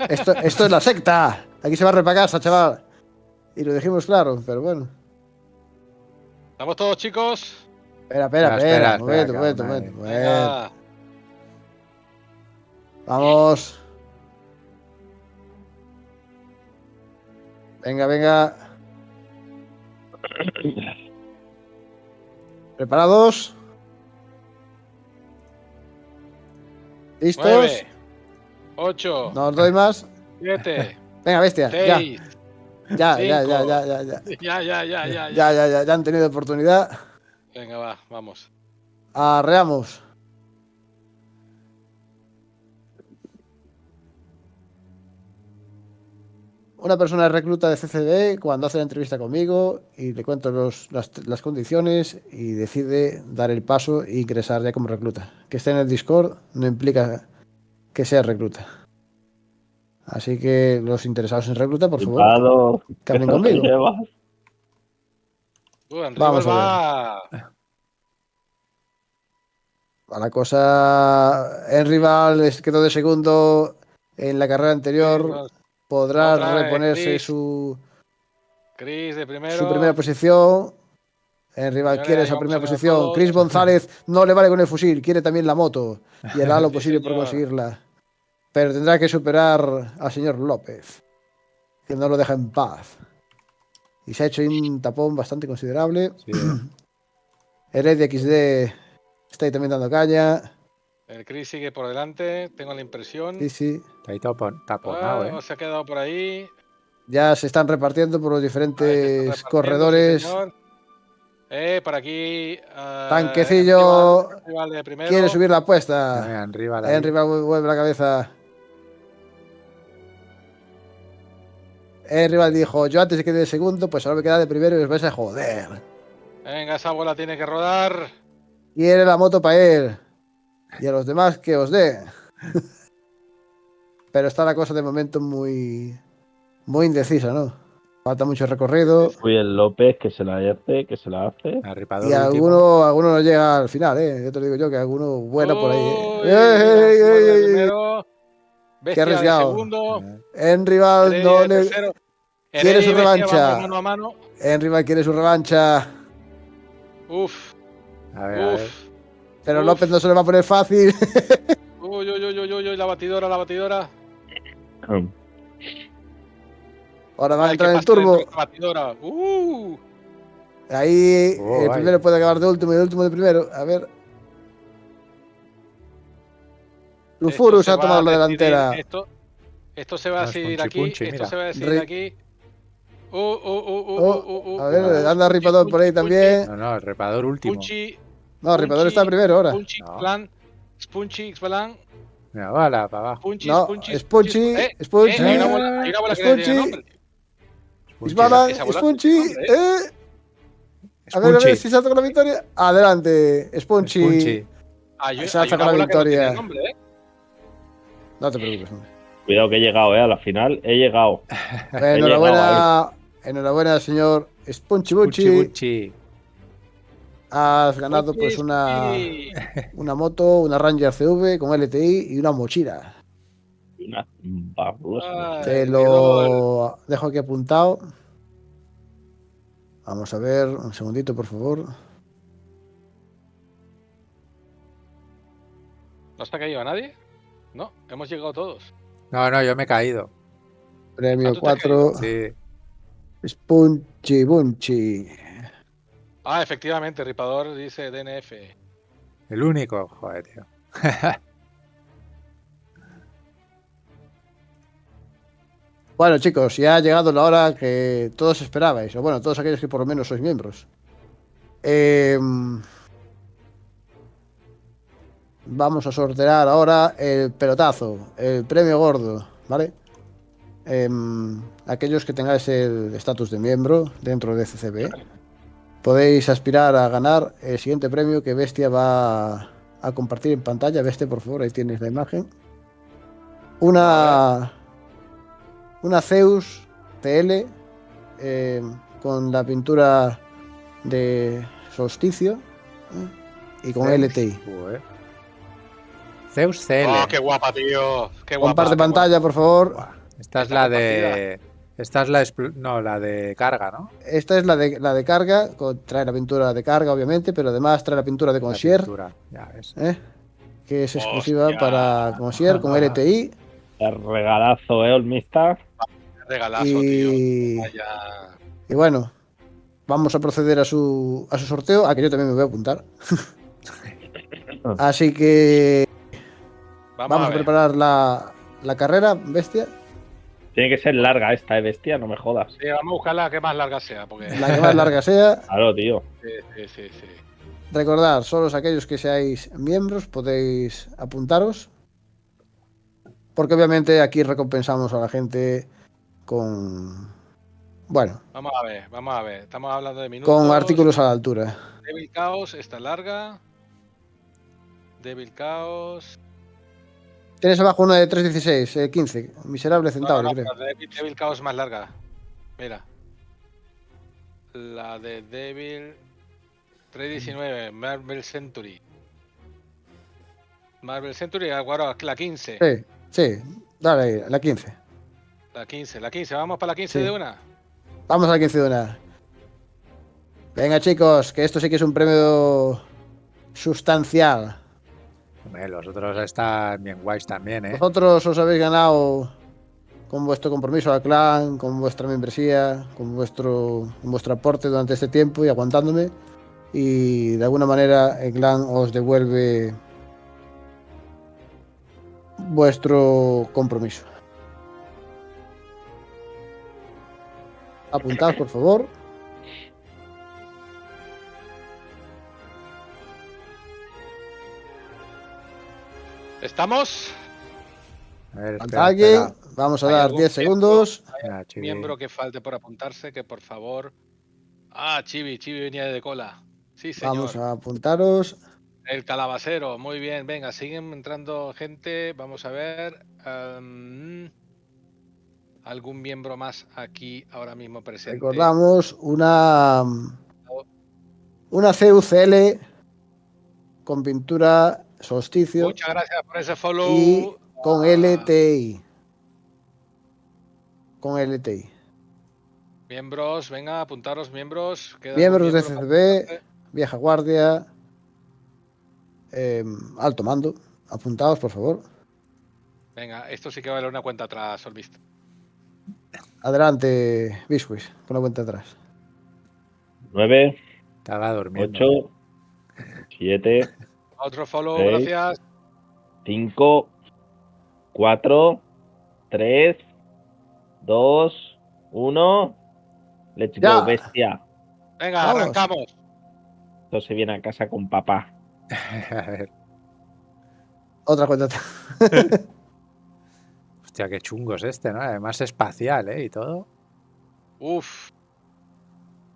Esto es la secta. Aquí se va a repagarse, chaval. Y lo dijimos claro, pero bueno. ¿Estamos todos, chicos? Espera. Un momento. Vamos. Venga. ¿Preparados? ¿Listos? 9, 8. No os doy más. 7. Venga, bestia. 6. Ya. 5. Ya han tenido oportunidad. Venga, vamos. Arreamos. una persona recluta de CCBE cuando hace la entrevista conmigo y le cuento las condiciones y decide dar el paso e ingresar ya como recluta. Que esté en el Discord no implica que sea recluta. Así que los interesados en recluta, por favor, que hablen conmigo. Vamos a ver. La cosa en rival quedó de segundo en la carrera anterior. Podrá reponerse su primera posición. En rival quiere esa primera posición. Chris González no le vale con el fusil, quiere también la moto y hará lo posible por conseguirla. Pero tendrá que superar al señor López, que no lo deja en paz. Y se ha hecho un tapón bastante considerable. Sí, el de XD está ahí también dando caña. El Chris sigue por delante, tengo la impresión. Sí. Está ahí taponado, Se ha quedado por ahí. Ya se están repartiendo por los diferentes corredores. Sí, por aquí. Tanquecillo. Quiere subir la apuesta. En rival vuelve la cabeza. El rival dijo: yo antes de que de segundo, pues ahora me queda de primero y os vais a joder. Venga, esa bola tiene que rodar. Quiere la moto para él. Y a los demás que os dé. Pero está la cosa de momento muy indecisa, ¿no? Falta mucho recorrido. Fui el López que se la leerte, que se la hace. Y alguno no llega al final, ¿eh? Yo te lo digo yo, que alguno vuela por ahí. ¡Qué arriesgado! En rival no le... Quiere su revancha. En rival quiere su revancha. Uf. A ver. Pero López no se le va a poner fácil. Uy, la batidora. Ahora va a entrar en el turbo. Ahí el primero puede acabar de último y el último de primero. A ver. Lufurus ha tomado la delantera. Esto se va a decidir aquí. Esto se va a decidir aquí. A ver, anda Ripador por ahí también. No, el Ripador último. No, Ripador está primero ahora. Spunchy, Xbalan. Mira, bala para abajo. Spunchy. Hay una bola que tiene nombre. Xbalan, Spunchy. A ver si salta con la victoria. Adelante, Spunchy. Salta con la victoria. No te preocupes, hombre. Cuidado que he llegado, a la final he llegado. Enhorabuena, señor Spunchy. Has ganado pues una moto, una Ranger CV con LTI y una mochila. Una babosa. Te lo dejo aquí apuntado. Vamos a ver, un segundito, por favor. ¿No se ha caído a nadie? No, hemos llegado todos. No, yo me he caído. Premio 4. Sí. Spunchy. Efectivamente, Ripador dice DNF. El único, joder, tío. Bueno, chicos, ya ha llegado la hora que todos esperabais, o bueno, todos aquellos que por lo menos sois miembros. Vamos a sortear ahora el pelotazo, el premio gordo, ¿vale? Aquellos que tengáis el estatus de miembro dentro de CCBE, podéis aspirar a ganar el siguiente premio que Bestia va a compartir en pantalla. Bestia, por favor, ahí tienes la imagen. Una Zeus TL con la pintura de solsticio y con LTI. Zeus CL. ¡Oh, qué guapa, tío! ¡Qué guapa! Comparte pantalla, por favor. Esta es la de... Esta es la de carga, ¿no? Esta es la de carga. Trae la pintura de carga, obviamente, pero además trae la pintura de concierge. Ya ves. Que es exclusiva para concierge con LTI. El regalazo, Olmista. Regalazo, tío. Y bueno, vamos a proceder a su sorteo, a que yo también me voy a apuntar. Así que vamos a preparar la carrera, Bestia. Tiene que ser larga esta, Bestia, no me jodas. Sí, vamos a buscar la que más larga sea. Porque... La que más larga sea. Claro, tío. Sí. Recordad, solo aquellos que seáis miembros podéis apuntaros. Porque obviamente aquí recompensamos a la gente con... Bueno. Vamos a ver. Estamos hablando de minutos. Con artículos a la altura. Devil Chaos, esta larga. Devil Chaos. Tienes abajo una de 3.16, 15. Miserable centauro, creo. La de Devil Chaos es más larga. Mira. La de Devil 3.19, Marvel Century. Marvel Century, ahora la 15. Sí, dale ahí, la 15. La 15, vamos para la 15 de una. Vamos a la 15 de una. Venga, chicos, que esto sí que es un premio sustancial. Hombre, los otros están bien guays también, ¿eh? Vosotros os habéis ganado con vuestro compromiso al clan, con vuestra membresía, con vuestro aporte durante este tiempo y aguantándome. Y de alguna manera el clan os devuelve vuestro compromiso. Apuntad, por favor. ¿Estamos? A ver, ¿Falta alguien? Vamos a dar 10 segundos. Miembro que falte por apuntarse, que por favor... Chibi venía de cola. Sí, señor. Vamos a apuntaros. El calabacero, muy bien. Venga, siguen entrando gente. Vamos a ver. ¿Algún miembro más aquí ahora mismo presente? Recordamos una CUCL con pintura solsticio. Muchas gracias por ese follow. Y con LTI. Con LTI. Miembros, venga, apuntaros, miembros. Miembros de CCBE, vieja guardia, alto mando. Apuntaos, por favor. Venga, esto sí que vale una cuenta atrás, Olvides. Adelante, Biscuis, con la cuenta atrás. 9. Estaba durmiendo. 8. 7. Otro follow, 6, gracias. 5. 4. 3. 2. 1. Let's Ya. go, bestia. Venga, Vamos. arrancamos. Esto se viene a casa con papá. A ver. Otra cuenta atrás. Hostia, qué chungo es este, ¿no? Además espacial, ¿eh? Y todo. Uf.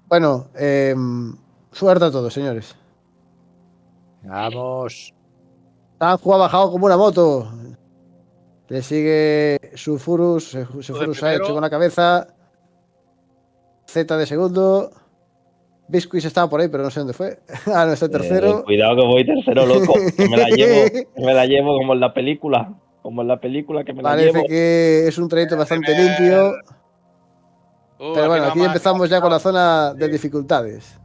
Bueno, suerte a todos, señores. Vamos. Sanju ha bajado como una moto. Le sigue Sulfurus. Sulfurus ha hecho con la cabeza. Z de segundo. Biscuits estaba por ahí, pero no sé dónde fue. No, está tercero. Cuidado que voy tercero, loco. Que me la llevo como en la película. Como en la película que me la llevo. Parece que es un trayecto bastante limpio. Pero bueno, aquí empezamos ya con la zona de dificultades.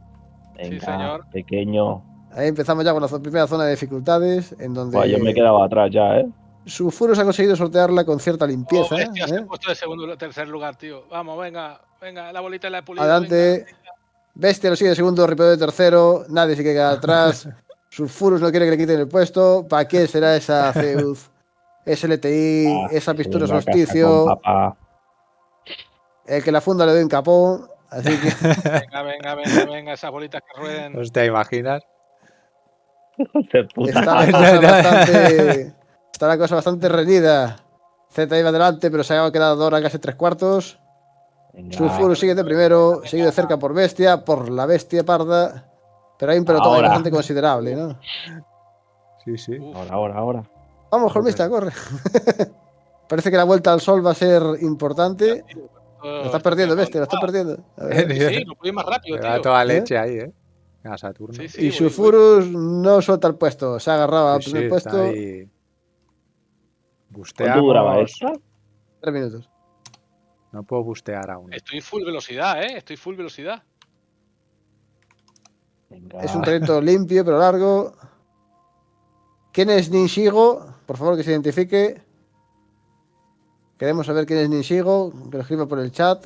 Venga, Sí, señor. pequeño. Ahí empezamos ya con la primera zona de dificultades, en donde Pues yo me quedaba atrás ya, ¿eh? Sulfurus ha conseguido sortearla con cierta limpieza. Se ha puesto de segundo, tercer lugar, tío. Vamos, venga, la bolita la he pulido. Adelante. Venga. Bestia lo sigue de segundo, Ripeo de tercero. Nadie se queda atrás. Sulfurus no quiere que le quiten el puesto. ¿Para qué será esa CEUZ? Ese LTI, esa pistola solsticio. El que la funda le doy un capón. Así que. Venga, esas bolitas que rueden. ¿Os te imaginas? Está la cosa bastante reñida. Z iba adelante, pero se ha quedado ahora casi 3/4. Sulfurus sigue de primero, seguido de cerca por Bestia, por la Bestia parda. Pero hay un pelotón bastante considerable, ¿no? Sí. Ahora. Vamos, Jormista, corre. Parece que la vuelta al sol va a ser importante. Lo estás perdiendo, Bestia, lo estás perdiendo. Sí, lo puedes más rápido, tío. Va toda leche ahí, ¿eh? A Saturno. Y Sulfurus no suelta el puesto, se ha agarrado al primer puesto. ¿Cuánto duraba esta? 3 minutos. No puedo bustear aún. Estoy full velocidad, ¿eh? Estoy full velocidad. Venga. Es un trayecto limpio, pero largo. ¿Quién es Ninshigo? Por favor, que se identifique. Queremos saber quién es Ninshigo, que lo escriba por el chat.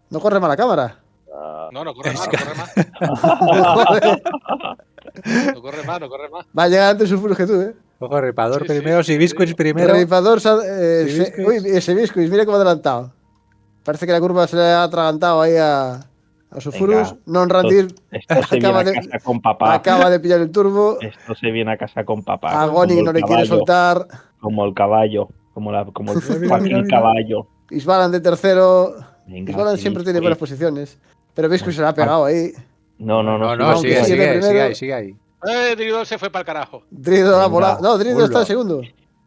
No corre mal la cámara. No corre más. No corre más. Va a llegar antes Sulfurus que tú, ¿eh? Ojo, Ripador primero, si Biscuits primero. Ripador, uy, ese Biscuits, mira cómo ha adelantado. Parece que la curva se le ha atragantado ahí a Sulfurus. Non Randir acaba de pillar el turbo. Esto se viene a casa con papá. A Goni no le quiere soltar. Como el caballo. Como el fucking caballo. Isbalan de tercero. Venga, Isbalan siempre tiene buenas posiciones. Pero Viscu se la ha pegado ahí. No, sigue ahí. Dridol se fue para el carajo. Dridol ha volado. No, Dridol está de segundo.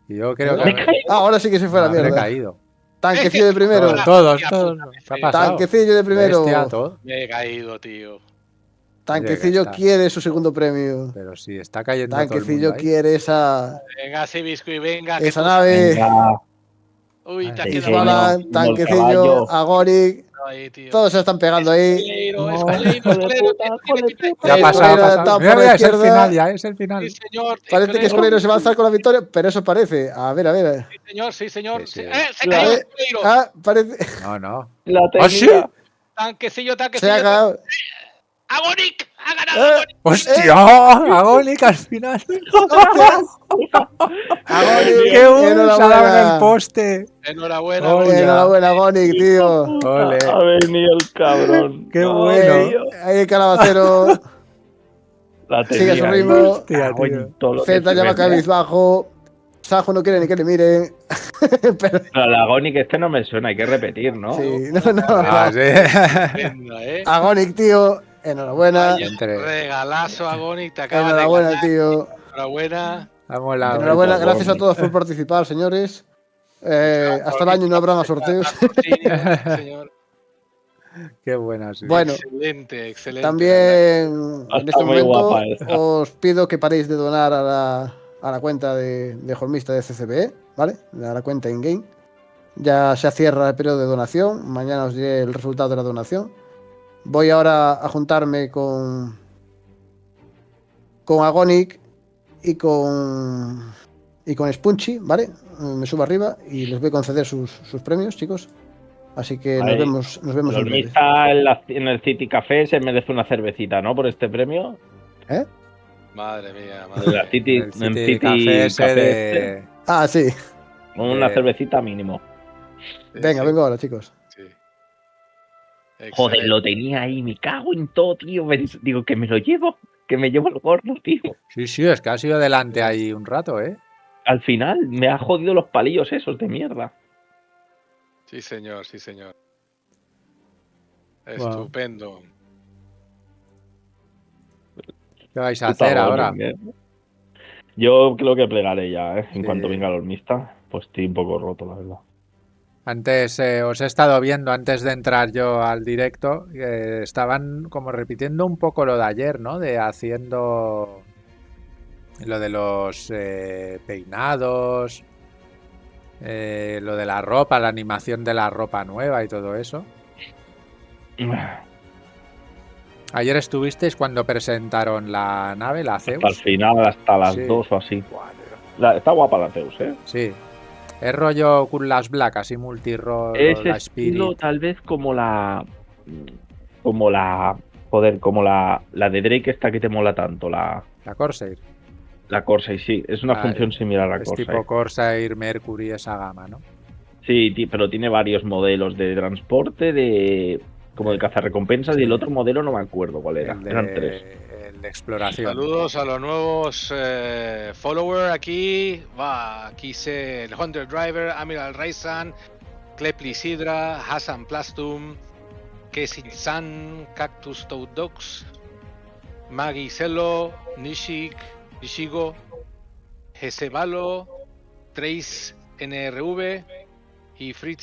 Yo creo que... ahora sí que se fue a la mierda. Caído. Tanquecillo de primero. Todos. ¿Qué ha pasado? Tanquecillo de primero. Me he caído, tío. Tanquecillo quiere su segundo premio. Pero si está cayendo Tanquecillo quiere esa... Venga, sí, Biscuit, venga. Esa nave. Uy, te has quedado. Tanquecillo, Agonic. Todos se están pegando ahí. Ya ha pasado. Mira, es el final ya, es el final. Sí, señor. Parece que Escolero se va a alzar con la victoria, pero eso parece. A ver. Sí, señor. Sí. Se cayó Escolero. Parece... No. ¿Ah, sí? Tanquecillo. Se ha cagado. Agonic ha ganado. ¡Hostia! Agonic al final. Agonic, ¡qué bueno! Se ha dado en el poste. Enhorabuena, Agonic, tío. Ole. Ha venido el cabrón. ¡Qué bueno! Ahí el calabacero. Sigue su ritmo. Z llama cabizbajo. Sajo no quiere ni que le miren. Pero la Agonic no me suena, hay que repetir, ¿no? Sí, no. Sí. Agonic, tío. Enhorabuena. Regalazo, Agonic, te acabas Enhorabuena, de ganar. tío. Enhorabuena. Gracias a todos por participar, señores. Hasta el año no habrá más sorteos. Señor. Qué buena, sí. Bueno, excelente. También en este momento os pido que paréis de donar a la cuenta de Holmista de CCBE, ¿vale? A la cuenta in-game. Ya se cierra el periodo de donación. Mañana os diré el resultado de la donación. Voy ahora a juntarme con Agonic y con Spunchy, ¿vale? Me subo arriba y les voy a conceder sus premios, chicos. Así que nos vemos en breve. En el City Café se merece una cervecita, ¿no? Por este premio. Madre mía. En City Café ese de... sí. Una cervecita mínimo. Venga, vengo ahora, chicos. Joder, lo tenía ahí, me cago en todo, tío. Digo, que me lo llevo, que me llevo el gordo, tío. Sí, es que ha sido delante ahí un rato, ¿eh? Al final, me ha jodido los palillos esos de mierda. Sí, señor. Estupendo. ¿Qué vais a hacer ahora? Yo creo que plegaré ya, ¿eh? En cuanto venga el hormista, pues estoy un poco roto, la verdad. Antes os he estado viendo, antes de entrar yo al directo, estaban como repitiendo un poco lo de ayer, ¿no? De haciendo lo de los peinados, lo de la ropa, la animación de la ropa nueva y todo eso. Ayer estuvisteis cuando presentaron la nave, la Zeus. Hasta el final, hasta las 2 o así. Está guapa la Zeus, ¿eh? Sí. Es rollo con las Black, así multirol, la Spirit. Tal vez como la de Drake esta que te mola tanto, la Corsair. La Corsair, sí, es una función similar a la Corsair. Es tipo Corsair, Mercury, esa gama, ¿no? Sí, pero tiene varios modelos de transporte, como de cazarrecompensas, y el otro modelo no me acuerdo cuál era. Eran 3. El de exploración. Saludos a los nuevos followers aquí. Aquí el Hunter Driver, Amiral Raisan, Klepli Sidra, Hassan Plastum, Kesit-san, Cactus Toad Dogs, Maggie Celo, Nishigo, Jesebalo, Trace NRV y Free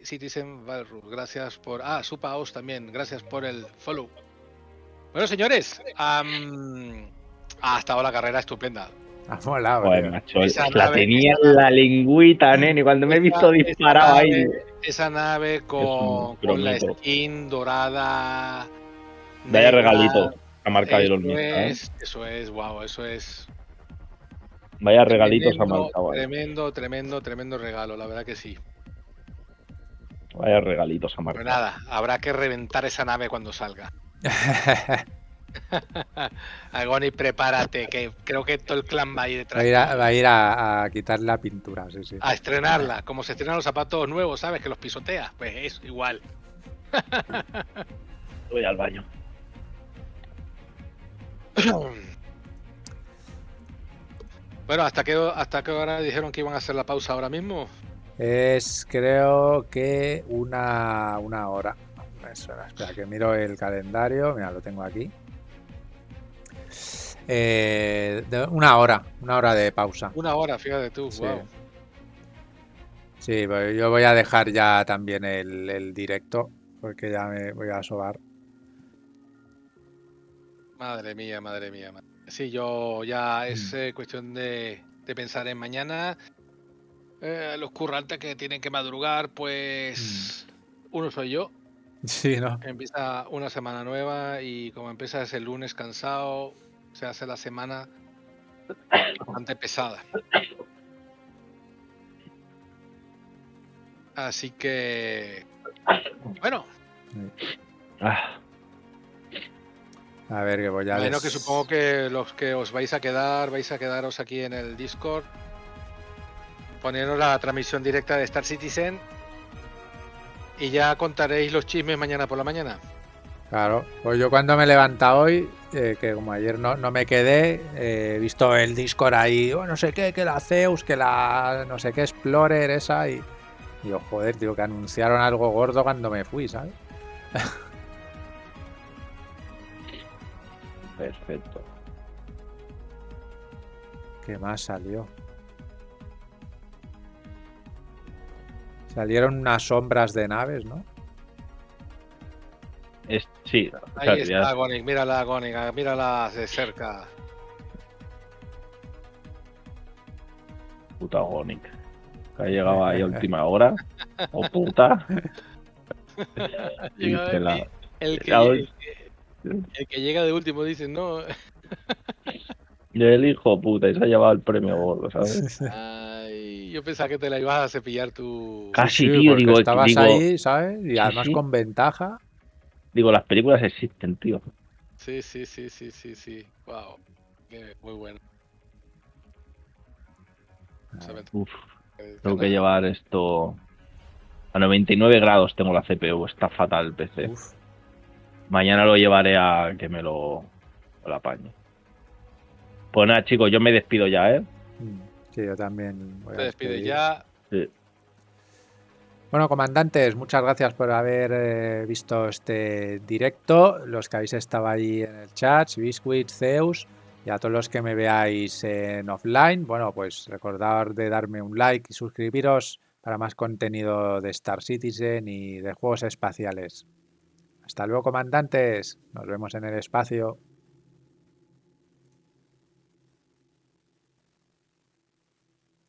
Citizen Valrus. Gracias por... Supaos también. Gracias por el follow. Bueno, señores, ha estado la carrera estupenda. Ha molado, bueno, macho, la tenía en la lengüita, nene, cuando me he visto disparado ahí. Esa nave con la skin dorada. Vaya regalito a marcar el hormista, ¿eh? Eso es, wow, eso es. Vaya regalitos a marcar. Tremendo regalo, la verdad que sí. Vaya regalitos a marcar. Pero nada, habrá que reventar esa nave cuando salga. Agoni, prepárate, que creo que todo el clan va a ir detrás. Va a ir a quitar la pintura, sí. A estrenarla, como se estrenan los zapatos nuevos, ¿sabes? Que los pisotea. Pues es igual. Voy al baño. Bueno, ¿hasta qué hora dijeron que iban a hacer la pausa ahora mismo? Es, creo que una hora. Me suena. Espera, que miro el calendario. Mira, lo tengo aquí. Una hora de pausa. Una hora, fíjate tú, sí. Wow. Sí, pues yo voy a dejar ya también el directo, porque ya me voy a sobar. Madre mía. Sí, yo ya es cuestión de pensar en mañana. Los currantes que tienen que madrugar, pues uno soy yo. Sí, ¿no? Empieza una semana nueva y como empiezas el lunes cansado, se hace la semana bastante pesada. Así que, bueno. A ver, que voy a... Bueno, que supongo que los que os vais a quedaros aquí en el Discord, poniendo la transmisión directa de Star Citizen y ya contaréis los chismes mañana por la mañana. Claro, pues yo cuando me he levantado hoy, que como ayer no me quedé, he visto el Discord ahí, no sé qué, que la Zeus, que la no sé qué Explorer esa, y yo, joder, tío, que anunciaron algo gordo cuando me fui, ¿sabes? Perfecto. ¿Qué más salió? Salieron unas sombras de naves, ¿no? Sí. Ahí está Agonic, mírala Agonic, mírala de cerca. Puta Agonic. Que ha llegado ahí a última hora. O puta. El que llega de último dice, no. Y el hijo puta, y se ha llevado el premio gordo, ¿sabes? Ay, yo pensaba que te la ibas a cepillar tú. Casi, sí, tío, porque estabas ahí, ¿sabes? Y sí, además con ventaja. Digo, las películas existen, tío. Sí. Wow. Muy bueno. Uf, tengo que llevar esto a 99 grados. Tengo la CPU, está fatal el PC. Uf. Mañana lo llevaré a que me lo apañe. Pues nada, chicos, yo me despido ya, ¿eh? Sí, yo también voy a despedir ya. Sí. Bueno, comandantes, muchas gracias por haber visto este directo. Los que habéis estado ahí en el chat, Biscuit, Zeus, y a todos los que me veáis en offline, bueno, pues recordad de darme un like y suscribiros para más contenido de Star Citizen y de juegos espaciales. Hasta luego, comandantes. Nos vemos en el espacio.